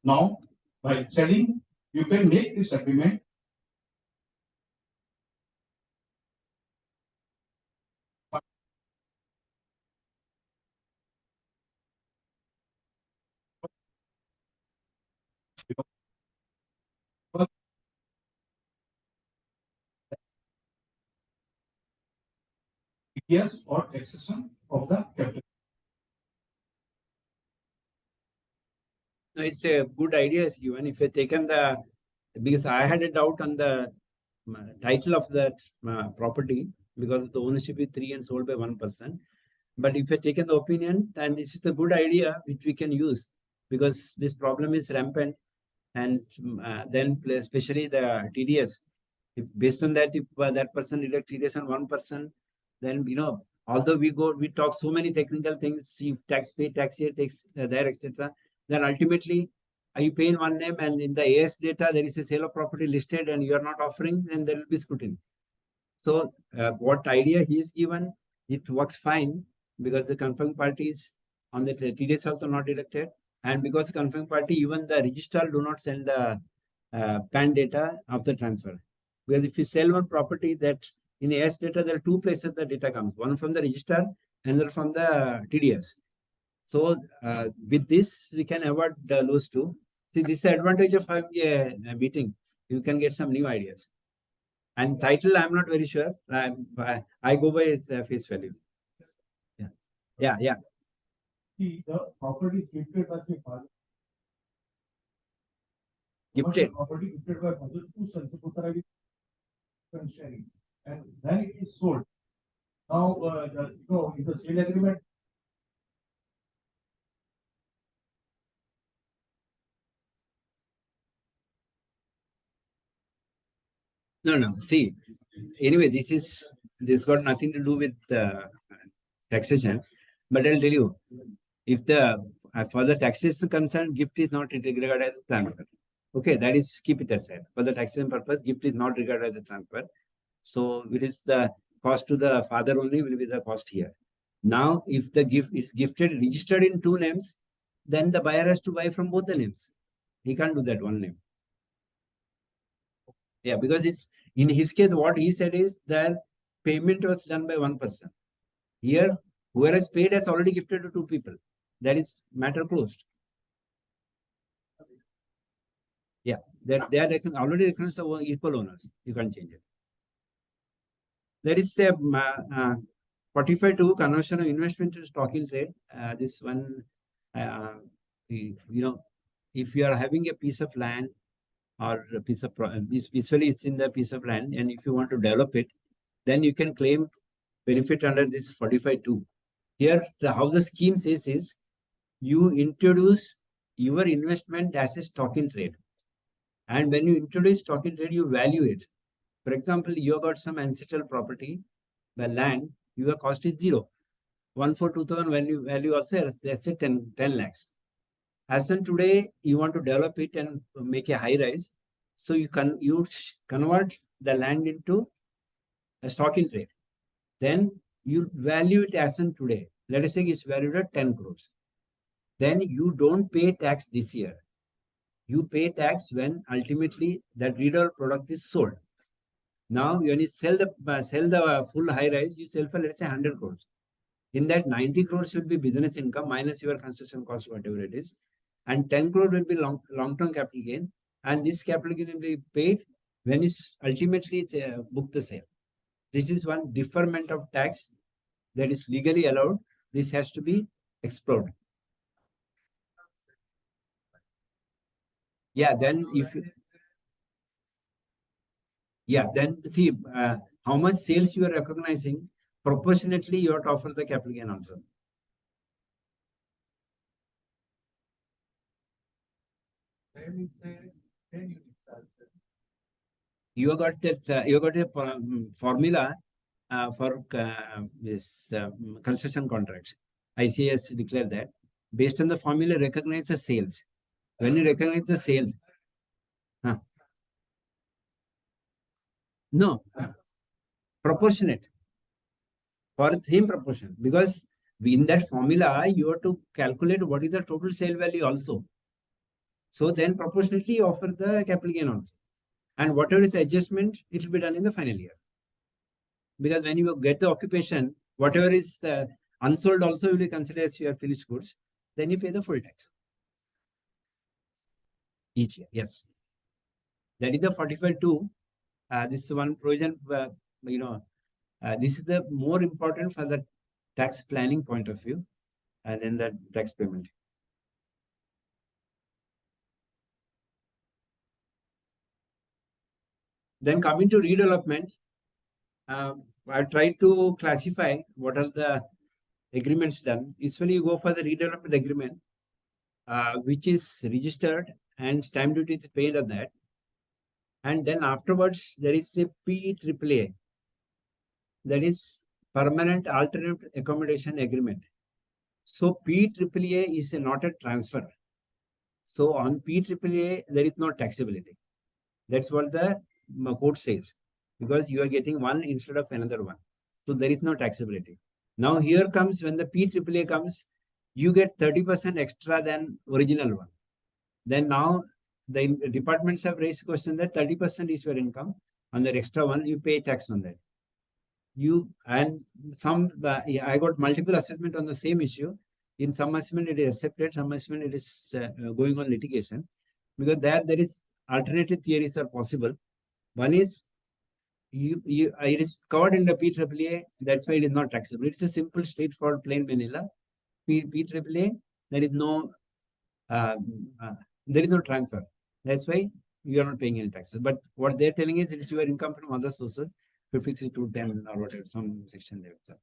Now, by selling, you can make this agreement. Yes, or accession of the capital. No, it's a good idea is given. If you taken because I had a doubt on the title of that property, because the ownership is 3 and sold by one person. But if you taken the opinion, and this is a good idea which we can use, because this problem is rampant, and then especially the TDS. If based on that, if that person deduct TDS on one person, then although we talk so many technical things, if tax pay, tax here, tax there, etc. Then ultimately, you pay in one name, and in the AS data there is a sale of property listed, and you are not offering, then there will be scrutiny. So what idea he is given, it works fine, because the confirming party is on the TDS also not deducted, and because confirming party, even the registrar do not send the PAN data of the transfer. Because if you sell one property, that in AS data there are two places the data comes, one from the registrar, another from the TDS. So with this we can avoid those two. See, this is the advantage of having a meeting. You can get some new ideas. And title, I'm not very sure. I go by face value. Yeah. The property is gifted by say father. Gifted. Property gifted by father to sons of Putra sharing, and then it is sold. Now, in the sale agreement. No. See, anyway, this got nothing to do with taxation. But I'll tell you, if the for the taxation concerned, gift is not regarded as a transfer. Okay, that is, keep it aside. For the taxation purpose, gift is not regarded as a transfer. So it is the cost to the father only will be the cost here. Now, if the gift is gifted registered in two names, then the buyer has to buy from both the names. He can't do that one name. Yeah, because it's in his case, what he said is that payment was done by one person. Here, whoever has paid has already gifted to two people. That is matter closed. Yeah, that they are already recognized as equal owners. You can't change it. There is a 45(2) conversion of investment to stock in trade. This one, if you are having a piece of land or a piece of usually it's in the piece of land, and if you want to develop it, then you can claim benefit under this 45(2). Here, how the scheme says is, you introduce your investment as a stock in trade, and when you introduce stock in trade, you value it. For example, you have got some ancestral property, the land, your cost is 0. 1/4/2000 value also, let's say 10 lakhs. As in today, you want to develop it and make a high rise. So you convert the land into a stock in trade. Then you value it as in today. Let us say it's valued at 10 crores. Then you don't pay tax this year. You pay tax when ultimately that redeveloped product is sold. Now, when you sell the full high rise, you sell for, let's say, 100 crores. In that, 90 crores should be business income minus your construction cost, whatever it is. And 10 crore will be long-term capital gain. And this capital gain will be paid when it's ultimately book the sale. This is one deferment of tax that is legally allowed. This has to be explored. Yeah, then then see how much sales you are recognizing, proportionately you have to offer the capital gain also. You have got that. You got a formula for this construction contracts. ICS declared that based on the formula, recognize the sales. When you recognize the sales, no, proportionate for same proportion, because in that formula you have to calculate what is the total sale value also. So then proportionately offer the capital gain also, and whatever is the adjustment, it will be done in the final year. Because when you get the occupation, whatever is unsold also will be considered as your finished goods. Then you pay the full tax each year. Yes, that is the 45(2). This is one provision. This is the more important for the tax planning point of view, and then the tax payment. Then coming to redevelopment, I tried to classify what are the agreements done, usually you go for the redevelopment agreement, which is registered and stamp duty is paid on that. And then afterwards, there is a PAAA, that is Permanent Alternate Accommodation Agreement. So PAAA is not a transfer. So on PAAA, there is no taxability. That's what the court says, because you are getting one instead of another one. So there is no taxability. Now here comes, when the PAAA comes, you get 30% extra than original one. Then now the departments have raised question that 30% is your income. On the extra one, you pay tax on that. You and some, I got multiple assessment on the same issue. In some assessment it is accepted, some assessment it is going on litigation, because there is alternative theories are possible. One is it is covered in the PAAA, that's why it is not taxable. It's a simple, straightforward, plain vanilla. PAAA, there is no transfer. That's why you are not paying any taxes. But what they're telling is it's your income from other sources, 5210 or whatever, some section there. So.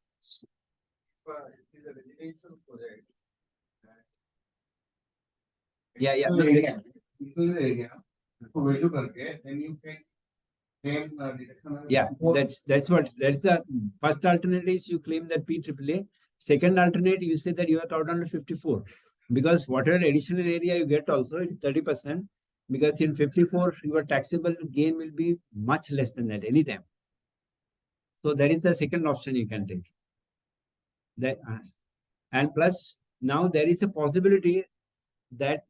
It is a residential project. Yeah. area. So value करके, then you pay same deduction. Yeah, that's the first alternate is you claim that PAAA. Second alternate, you say that you are out under 54, because whatever additional area you get also, it is 30%, because in 54 your taxable gain will be much less than that anytime. So that is the second option you can take. That and plus now there is a possibility that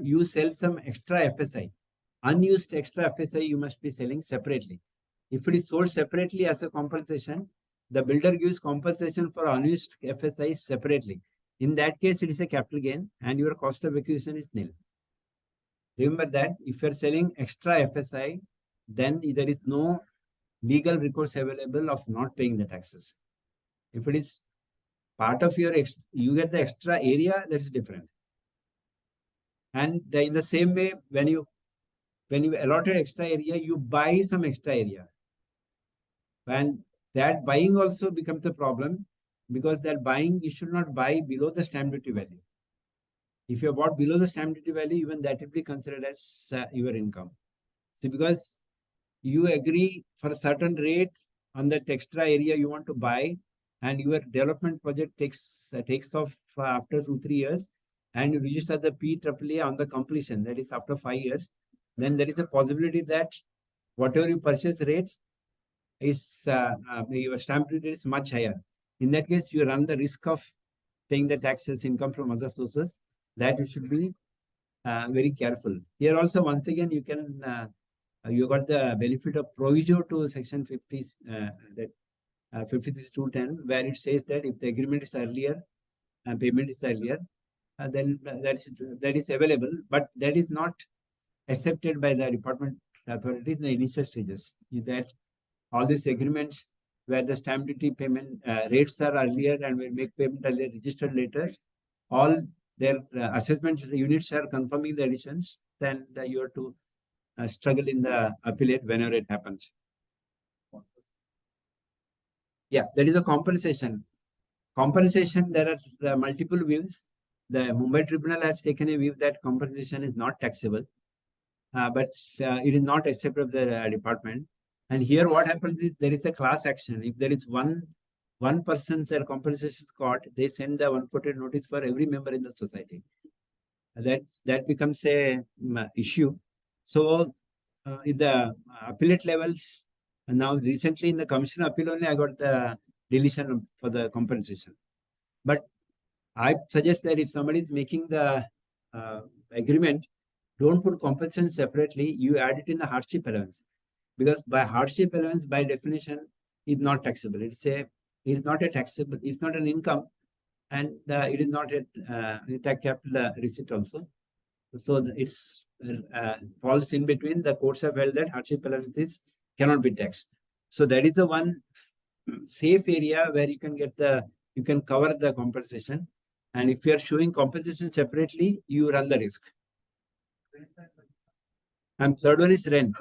you sell some extra FSI. Unused extra FSI you must be selling separately. If it is sold separately as a compensation, the builder gives compensation for unused FSI separately. In that case, it is a capital gain and your cost of acquisition is nil. Remember that if you are selling extra FSI, then there is no legal recourse available of not paying the taxes. If it is part of your, you get the extra area, that's different. And in the same way, when you allotted extra area, you buy some extra area. And that buying also becomes a problem, because that buying, you should not buy below the stamp duty value. If you bought below the stamp duty value, even that will be considered as your income. See, because you agree for a certain rate on that extra area you want to buy, and your development project takes off after 2-3 years, and you register the PAAA on the completion, that is after 5 years, then there is a possibility that whatever you purchase rate is your stamp duty is much higher. In that case, you run the risk of paying the taxes income from other sources. That you should be very careful. Here also, once again, you can you got the benefit of proviso to section 50 that 53.210, where it says that if the agreement is earlier and payment is earlier, then that is available, but that is not accepted by the department authorities in the initial stages. That all these agreements where the stamp duty payment rates are earlier and will make payment earlier, registered later, all their assessment units are confirming the additions, then you have to struggle in the appellate whenever it happens. Yeah, there is a compensation. Compensation, there are multiple views. The Mumbai Tribunal has taken a view that compensation is not taxable, but it is not accepted of the department. And here what happens is there is a class action. If there is one person's compensation is caught, they send the 140 notice for every member in the society. That becomes a issue. So in the appellate levels, now recently in the commission appeal only I got the deletion for the compensation. But I suggest that if somebody is making the agreement, don't put compensation separately. You add it in the hardship allowance, because by hardship allowance, by definition, is not taxable. It is not a taxable. It's not an income, and it is not a tax capital receipt also. So it's falls in between. The courts have held that hardship allowances cannot be taxed. So that is the one safe area where you can cover the compensation. And if you are showing compensation separately, you run the risk. And third one is rent.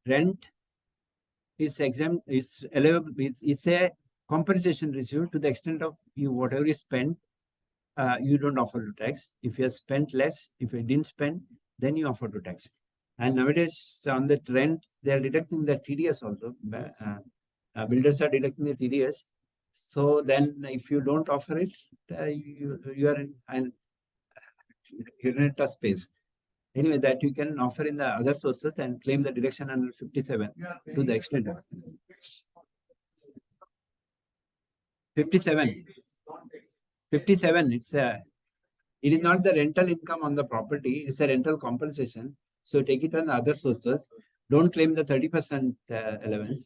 Rent is exempt, is allowable. It's a compensation received to the extent of you whatever you spend, you don't offer to tax. If you have spent less, if you didn't spend, then you offer to tax. And nowadays on the rent, they are deducting the TDS also. Builders are deducting the TDS. So then if you don't offer it, you are you're in a tough space. Anyway, that you can offer in the other sources and claim the deduction under 57 to the extent of 57. 57, it is not the rental income on the property, it's a rental compensation. So take it on the other sources. Don't claim the 30% allowance.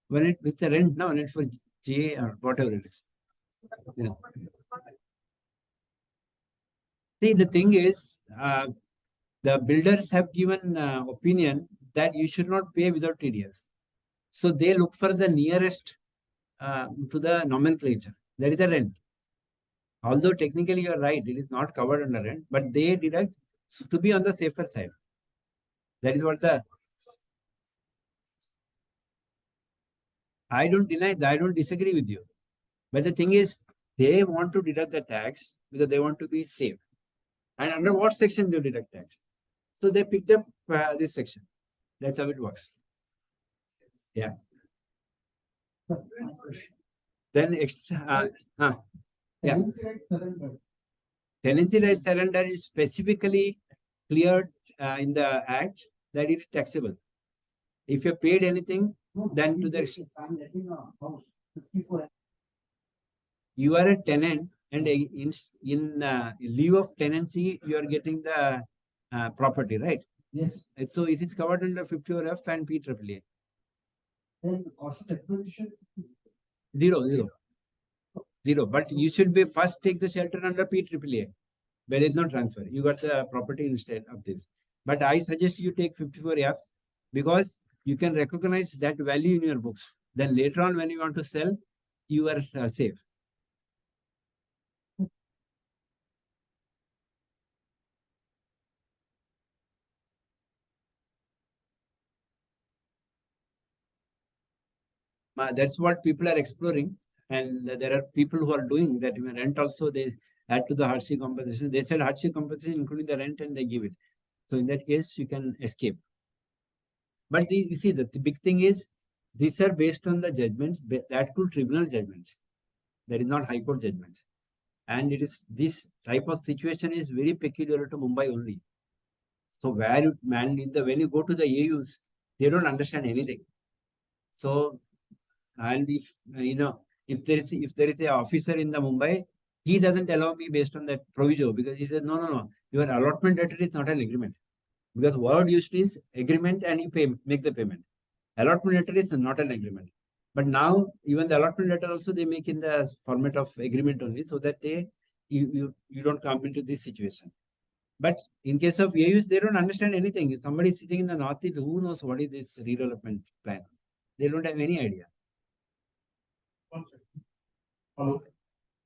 When it with the rent, no, when it for J or whatever it is. Yeah. See, the thing is, the builders have given opinion that you should not pay without TDS. So they look for the nearest to the nomenclature. That is the rent. Although technically you are right, it is not covered under rent, but they deduct to be on the safer side. That is what I don't deny that, I don't disagree with you. But the thing is, they want to deduct the tax because they want to be safe. And under what section do you deduct tax? So they picked up this section. That's how it works. Yeah. Then yeah. Tenancy right surrender is specifically cleared in the Act that it is taxable. If you paid anything, then to the you are a tenant, and in lieu of tenancy, you are getting the property, right? Yes. And so it is covered under 54F and PAAA. Then the cost of acquisition. Zero. But you should be first take the shelter under PAAA. There is no transfer. You got the property instead of this. But I suggest you take 54F because you can recognize that value in your books. Then later on, when you want to sell, you are safe. That's what people are exploring. And there are people who are doing that. Even rent also, they add to the hardship compensation. They sell hardship compensation, including the rent, and they give it. So in that case, you can escape. But you see, the big thing is, these are based on the judgments, that to tribunal judgments. That is not high court judgments. And it is this type of situation is very peculiar to Mumbai only. So where you man in the when you go to the AUs, they don't understand anything. So, and if if there is a officer in the Mumbai, he doesn't allow me based on that proviso because he says no, your allotment letter is not an agreement. Because word used is agreement and you make the payment. Allotment letter is not an agreement. But now even the allotment letter also they make in the format of agreement only so that you don't come into this situation. But in case of AUs, they don't understand anything. If somebody is sitting in the northeast, who knows what is this redevelopment plan? They don't have any idea. Hello.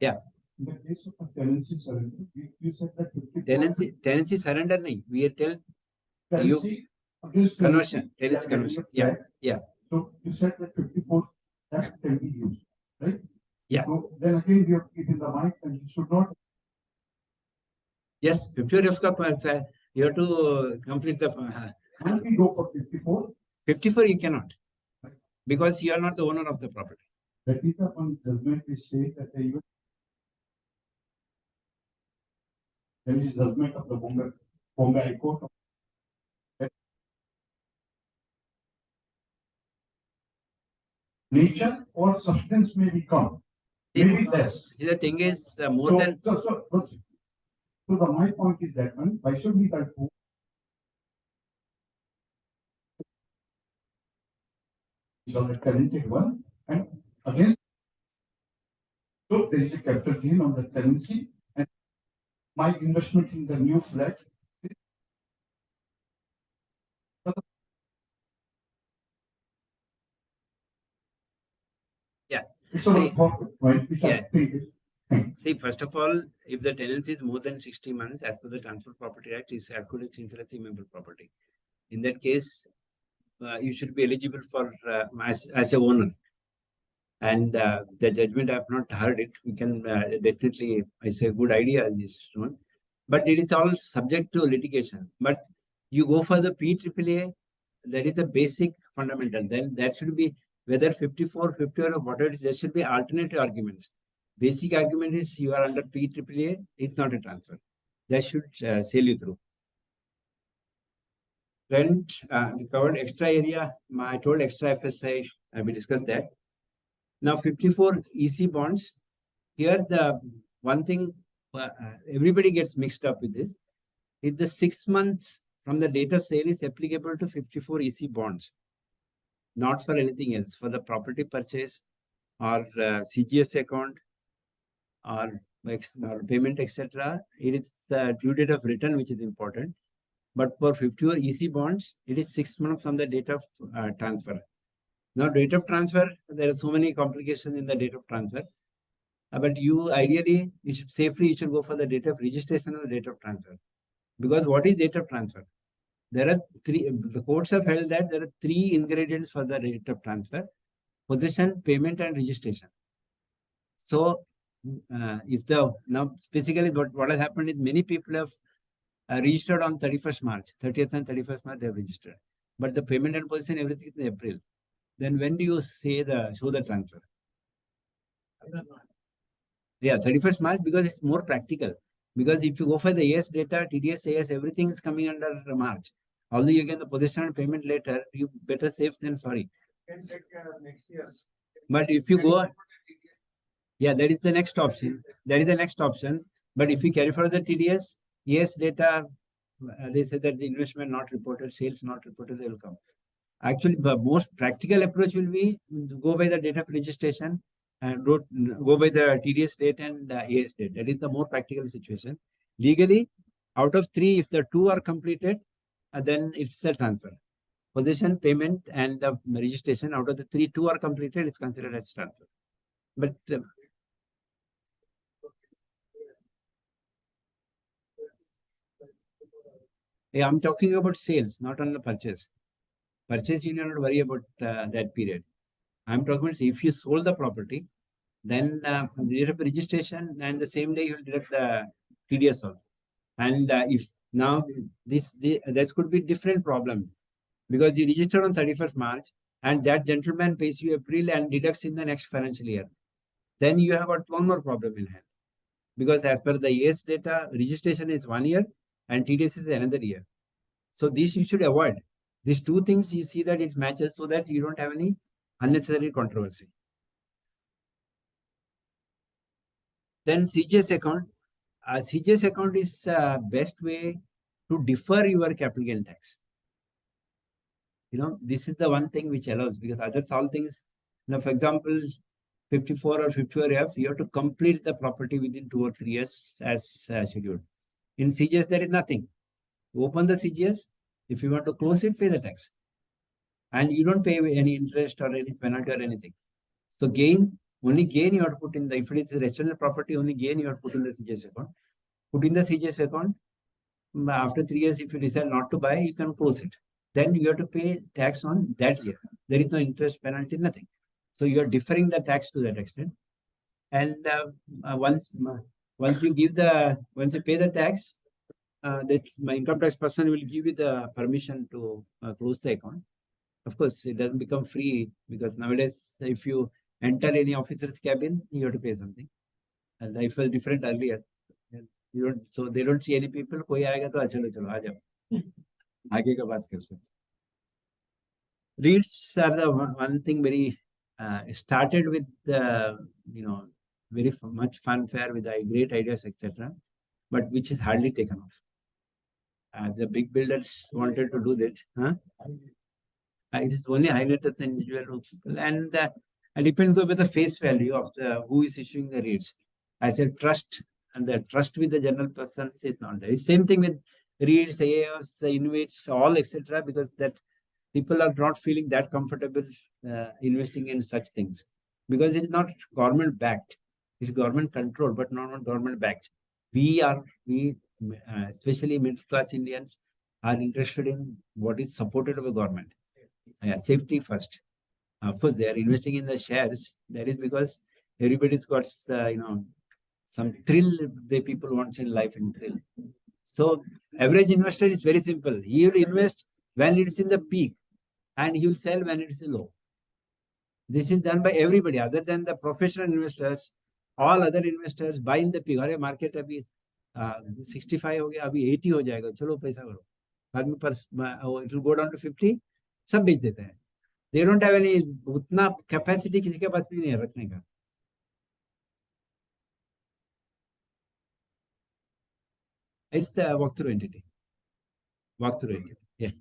Yeah. In the case of a tenancy surrender, you said that tenancy surrender nahi. We tell tenancy against conversion. Tenancy conversion. Yeah. So you said that 54 that can be used, right? Yeah. So then again you have to keep in the mind and you should not. Yes, 54F you have to complete the. Can we go for 54? 54 you cannot because you are not the owner of the property. That is the one judgment is saying that even there is judgment of the Bombay High Court. Nature or substance may become maybe less. See, the thing is more So, than. My point is that one, why should we that is on the tenanted one and against so there is a capital gain on the tenancy and my investment in the new flat. Yeah. It's a thought, right? Which I think is. See, first of all, if the tenancy is more than 60 months, as per the Transfer Property Act, is calculated as intellectually member property. In that case, you should be eligible for as a owner. And the judgment, I have not heard it. We can definitely, it's a good idea, this one. But it is all subject to litigation. But you go for the PAAA, that is the basic fundamental. Then that should be whether 54, 50 or whatever it is, there should be alternative arguments. Basic argument is you are under PAAA, it's not a transfer. That should sail you through. Rent, we covered extra area. I told extra FSI, we discussed that. Now 54 EC bonds. Here the one thing everybody gets mixed up with this is the 6 months from the date of sale is applicable to 54 EC bonds, not for anything else, for the property purchase or CGS account or payment, etc. It is the due date of return which is important. But for 54 EC bonds, it is 6 months from the date of transfer. Now, date of transfer, there are so many complications in the date of transfer. But you ideally, you should safely, you should go for the date of registration or the date of transfer. Because what is date of transfer? There are three, the courts have held that there are three ingredients for the date of transfer: possession, payment, and registration. So, if the, now basically what has happened is many people have registered on 31st March, 30th and 31st March they have registered. But the payment and possession, everything is in April. Then when do you say show the transfer? Yeah, 31st March, because it's more practical. Because if you go for the AS data, TDS, AS, everything is coming under March. Although you get the possession and payment later, you better safe than sorry. Next year. But if you go, yeah, that is the next option. That is the next option. But if you carry for the TDS, AS data, they say that the investment not reported, sales not reported, they will come. Actually, the most practical approach will be go by the date of registration and go by the TDS date and AS date. That is the more practical situation. Legally, out of three, if the two are completed, then it's the transfer. Possession, payment, and the registration. Out of the three, two are completed, it's considered as transfer. But yeah, I'm talking about sales, not on the purchase. Purchase, you need not worry about that period. I'm talking about if you sold the property, then the date of registration and the same day you will deduct the TDS also. And if now that could be different problem, because you register on 31st March and that gentleman pays you April and deducts in the next financial year. Then you have got one more problem in hand. Because as per the AS data, registration is 1 year and TDS is another year. So this you should avoid. These two things you see that it matches so that you don't have any unnecessary controversy. Then CGS account. CGS account is best way to defer your capital gain tax. You know, this is the one thing which allows, because others all things, now for example, 54 or 54F, you have to complete the property within 2 or 3 years as scheduled. In CGS, there is nothing. You open the CGS, if you want to close it, pay the tax. And you don't pay any interest or any penalty or anything. So gain, only gain you have to put in the, if it is a residential property, only gain you have to put in the CGS account. Put in the CGS account. After 3 years, if you decide not to buy, you can close it. Then you have to pay tax on that year. There is no interest, penalty, nothing. So you are deferring the tax to that extent. And once you pay the tax, that my income tax person will give you the permission to close the account. Of course, it doesn't become free, because nowadays, if you enter any officer's cabin, you have to pay something. And life was different earlier. You don't, so they don't see any people. कोई आएगा तो चलो चलो आ जाओ. आगे का बात करते हैं. REITs are the one thing very started with very much fanfare with great ideas, etc. But which is hardly taken off. The big builders wanted to do that. Huh? It is only highlighted the individual people, and it depends with the face value of the who is issuing the REITs. As a trust, and the trust with the general person is not there. It's same thing with REITs, AIFs, the InvITs, all etc. Because that people are not feeling that comfortable investing in such things, because it is not government backed. It's government controlled, but not government backed. We especially middle class Indians, are interested in what is supported by government. safety first. Of course, they are investing in the shares. That is because everybody's got some thrill. The people want in life and thrill. So average investor is very simple. He will invest when it is in the peak, and he will sell when it is low. This is done by everybody other than the professional investors. All other investors buy in the peak. अरे market अभी 65 हो गया, अभी 80 हो जाएगा, चलो पैसा करो. बाद में it will go down to 50. सब बेच देते हैं. They don't have any उतना capacity किसी के पास भी नहीं है रखने का. It's a walk-through entity. Walk-through entity. Yeah.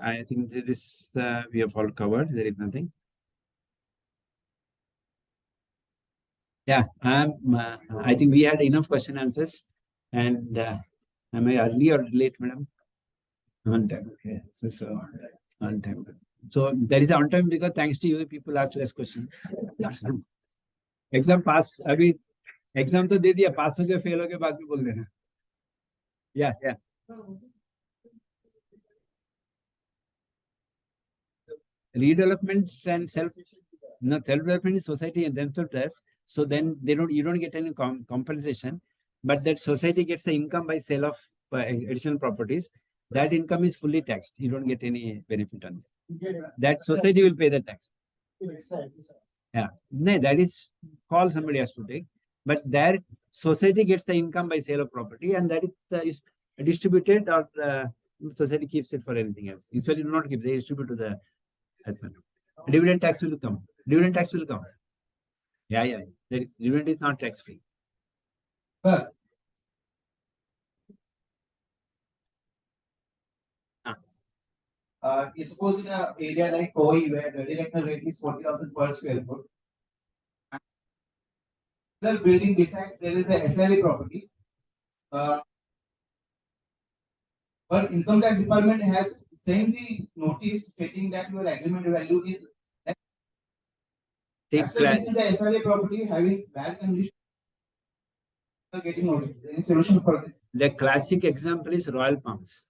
I think this we have all covered. There is nothing. Yeah, I think we had enough question answers. And am I early or late, madam? On time. Okay. So on time. So there is on time because thanks to you, people ask less question. Exam pass. अभी exam तो दे दिया, pass हो गया, fail हो गया, बाद में बोल देना. Yeah, yeah. Redevelopment and self-development is society and themselves does. So then you don't get any compensation, but that society gets the income by sale of additional properties. That income is fully taxed. You don't get any benefit on it. That society will pay the tax. Yeah, no, that is call somebody has to take, but their society gets the income by sale of property, and that is distributed, or society keeps it for anything else. Usually do not keep, they distribute to the dividend tax will come. Dividend tax will come. Yeah. There is dividend is not tax free. But suppose in an area like Koi where the rental rate is 40,000 per square foot. The building beside there is a SLA property. But income tax department has sent the notice stating that your agreement value is. After this is the SLA property having bad condition. Getting notice. Any solution for this? The classic example is Royal Palms.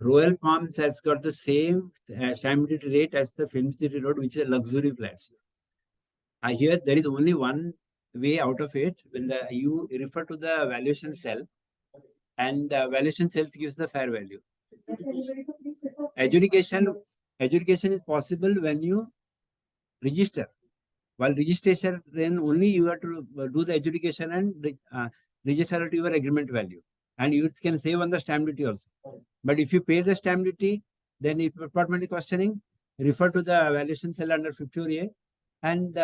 Royal Palms has got the same stamp duty rate as the Film City Road, which is luxury flats. Here there is only one way out of it. When you refer to the valuation cell, and valuation cells gives the fair value. Adjudication is possible when you register. While registration, then only you have to do the adjudication and register to your agreement value. And you can save on the stamp duty also. But if you pay the stamp duty, then if department is questioning, refer to the valuation cell under 50A, and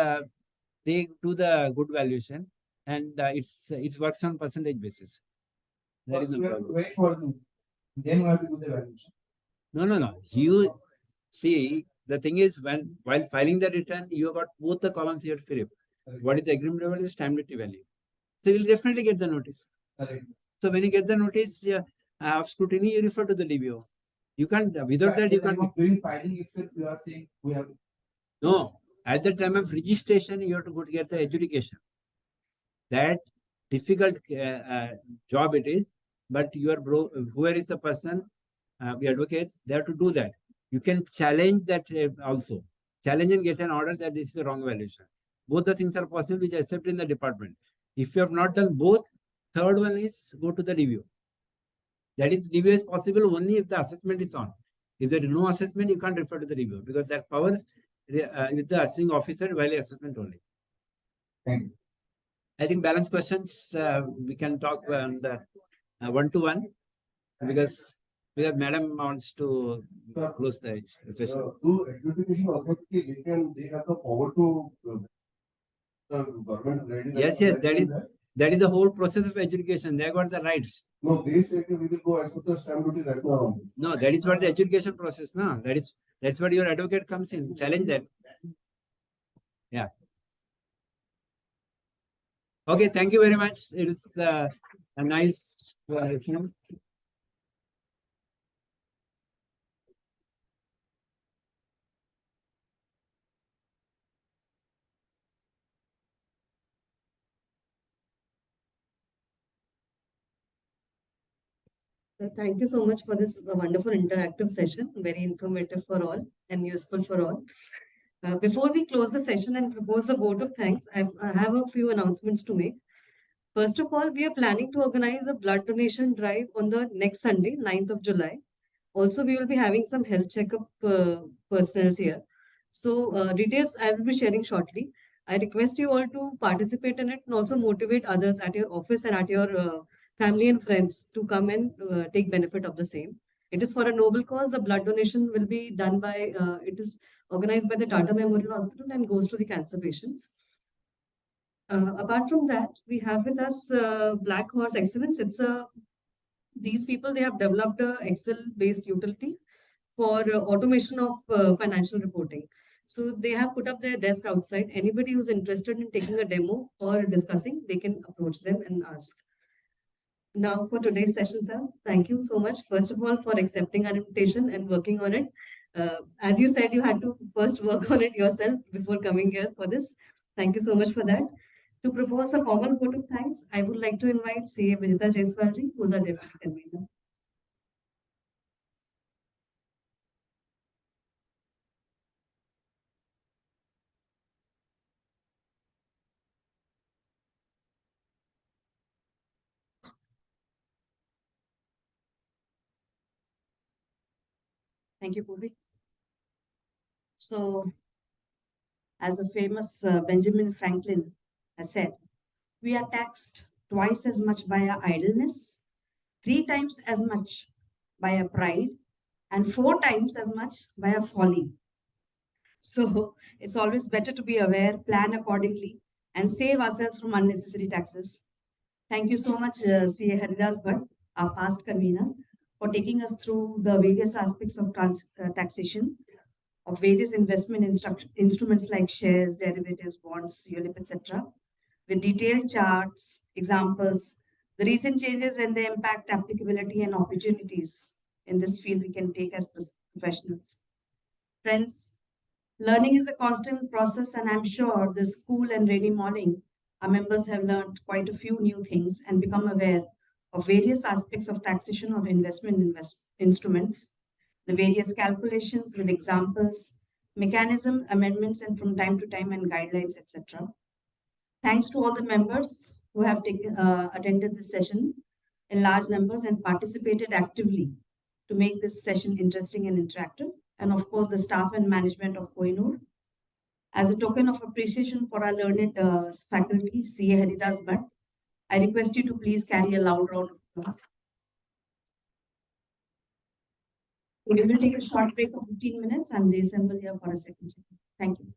they do the good valuation, and it works on percentage basis. There is no problem. Wait for them. Then you have to do the valuation. No. You see, the thing is, while filing the return, you got both the columns here to fill. What is the agreement value? Stamp duty value. So you'll definitely get the notice. Correct. So when you get the notice of scrutiny, you refer to the DBO. You can't, without that, you can't. Doing filing itself, you are saying we have. No, at the time of registration, you have to go to get the adjudication. That difficult job it is, but you are whoever is the person, we advocates, they have to do that. You can challenge that also. Challenge and get an order that this is the wrong valuation. Both the things are possible, which are accepted in the department. If you have not done both, third one is go to the review. That is, review is possible only if the assessment is on. If there is no assessment, you can't refer to the review because that powers with the assessing officer while assessment only. Thank you. I think balance questions we can talk on the one-to-one because madam wants to close the session. Do adjudication authority they have the power to the government ready? Yes, that is the whole process of education. They got the rights. No, they say we will go as per the stamp duty right now. No, that is what the education process. No, that's what your advocate comes in. Challenge that. Yeah. Okay, thank you very much. It is a nice. Thank you so much for this wonderful interactive session, very informative for all and useful for all. Before we close the session and propose the vote of thanks, I have a few announcements to make. First of all, we are planning to organize a blood donation drive on the next Sunday, 9th of July. Also, we will be having some health checkup personals here. So, details I will be sharing shortly. I request you all to participate in it and also motivate others at your office and at your family and friends to come and take benefit of the same. It is for a noble cause. The blood donation will be done by, it is organized by the Tata Memorial Hospital and goes to the cancer patients. Apart from that, we have with us Black Horse Excellence. These people, they have developed a Excel based utility for automation of financial reporting. So they have put up their desk outside. Anybody who's interested in taking a demo or discussing, they can approach them and ask. Now for today's session, sir, thank you so much, first of all, for accepting our invitation and working on it. As you said, you had to first work on it yourself before coming here for this. Thank you so much for that. To propose a formal vote of thanks, I would like to invite CA Vijita Jaiswalji, who's our deputy convener. Thank you, Purvi. So, as a famous Benjamin Franklin has said, we are taxed twice as much by our idleness, 3 times as much by our pride, and 4 times as much by our folly. So, it's always better to be aware, plan accordingly, and save ourselves from unnecessary taxes. Thank you so much, CA Haridas Bhat, our past convener, for taking us through the various aspects of taxation of various investment instruments like shares, derivatives, bonds, ULIP, etc., with detailed charts, examples, the recent changes and the impact, applicability, and opportunities in this field we can take as professionals. Friends, learning is a constant process, and I'm sure this cool and rainy morning, our members have learned quite a few new things and become aware of various aspects of taxation of investment instruments, the various calculations with examples, mechanism amendments, and from time to time and guidelines, etc. Thanks to all the members who have attended this session in large numbers and participated actively to make this session interesting and interactive. And of course, the staff and management of Kohinoor. As a token of appreciation for our learned faculty, CA Haridas Bhat, I request you to please carry a loud round of applause. We will take a short break of 15 minutes and reassemble here for a second. Thank you.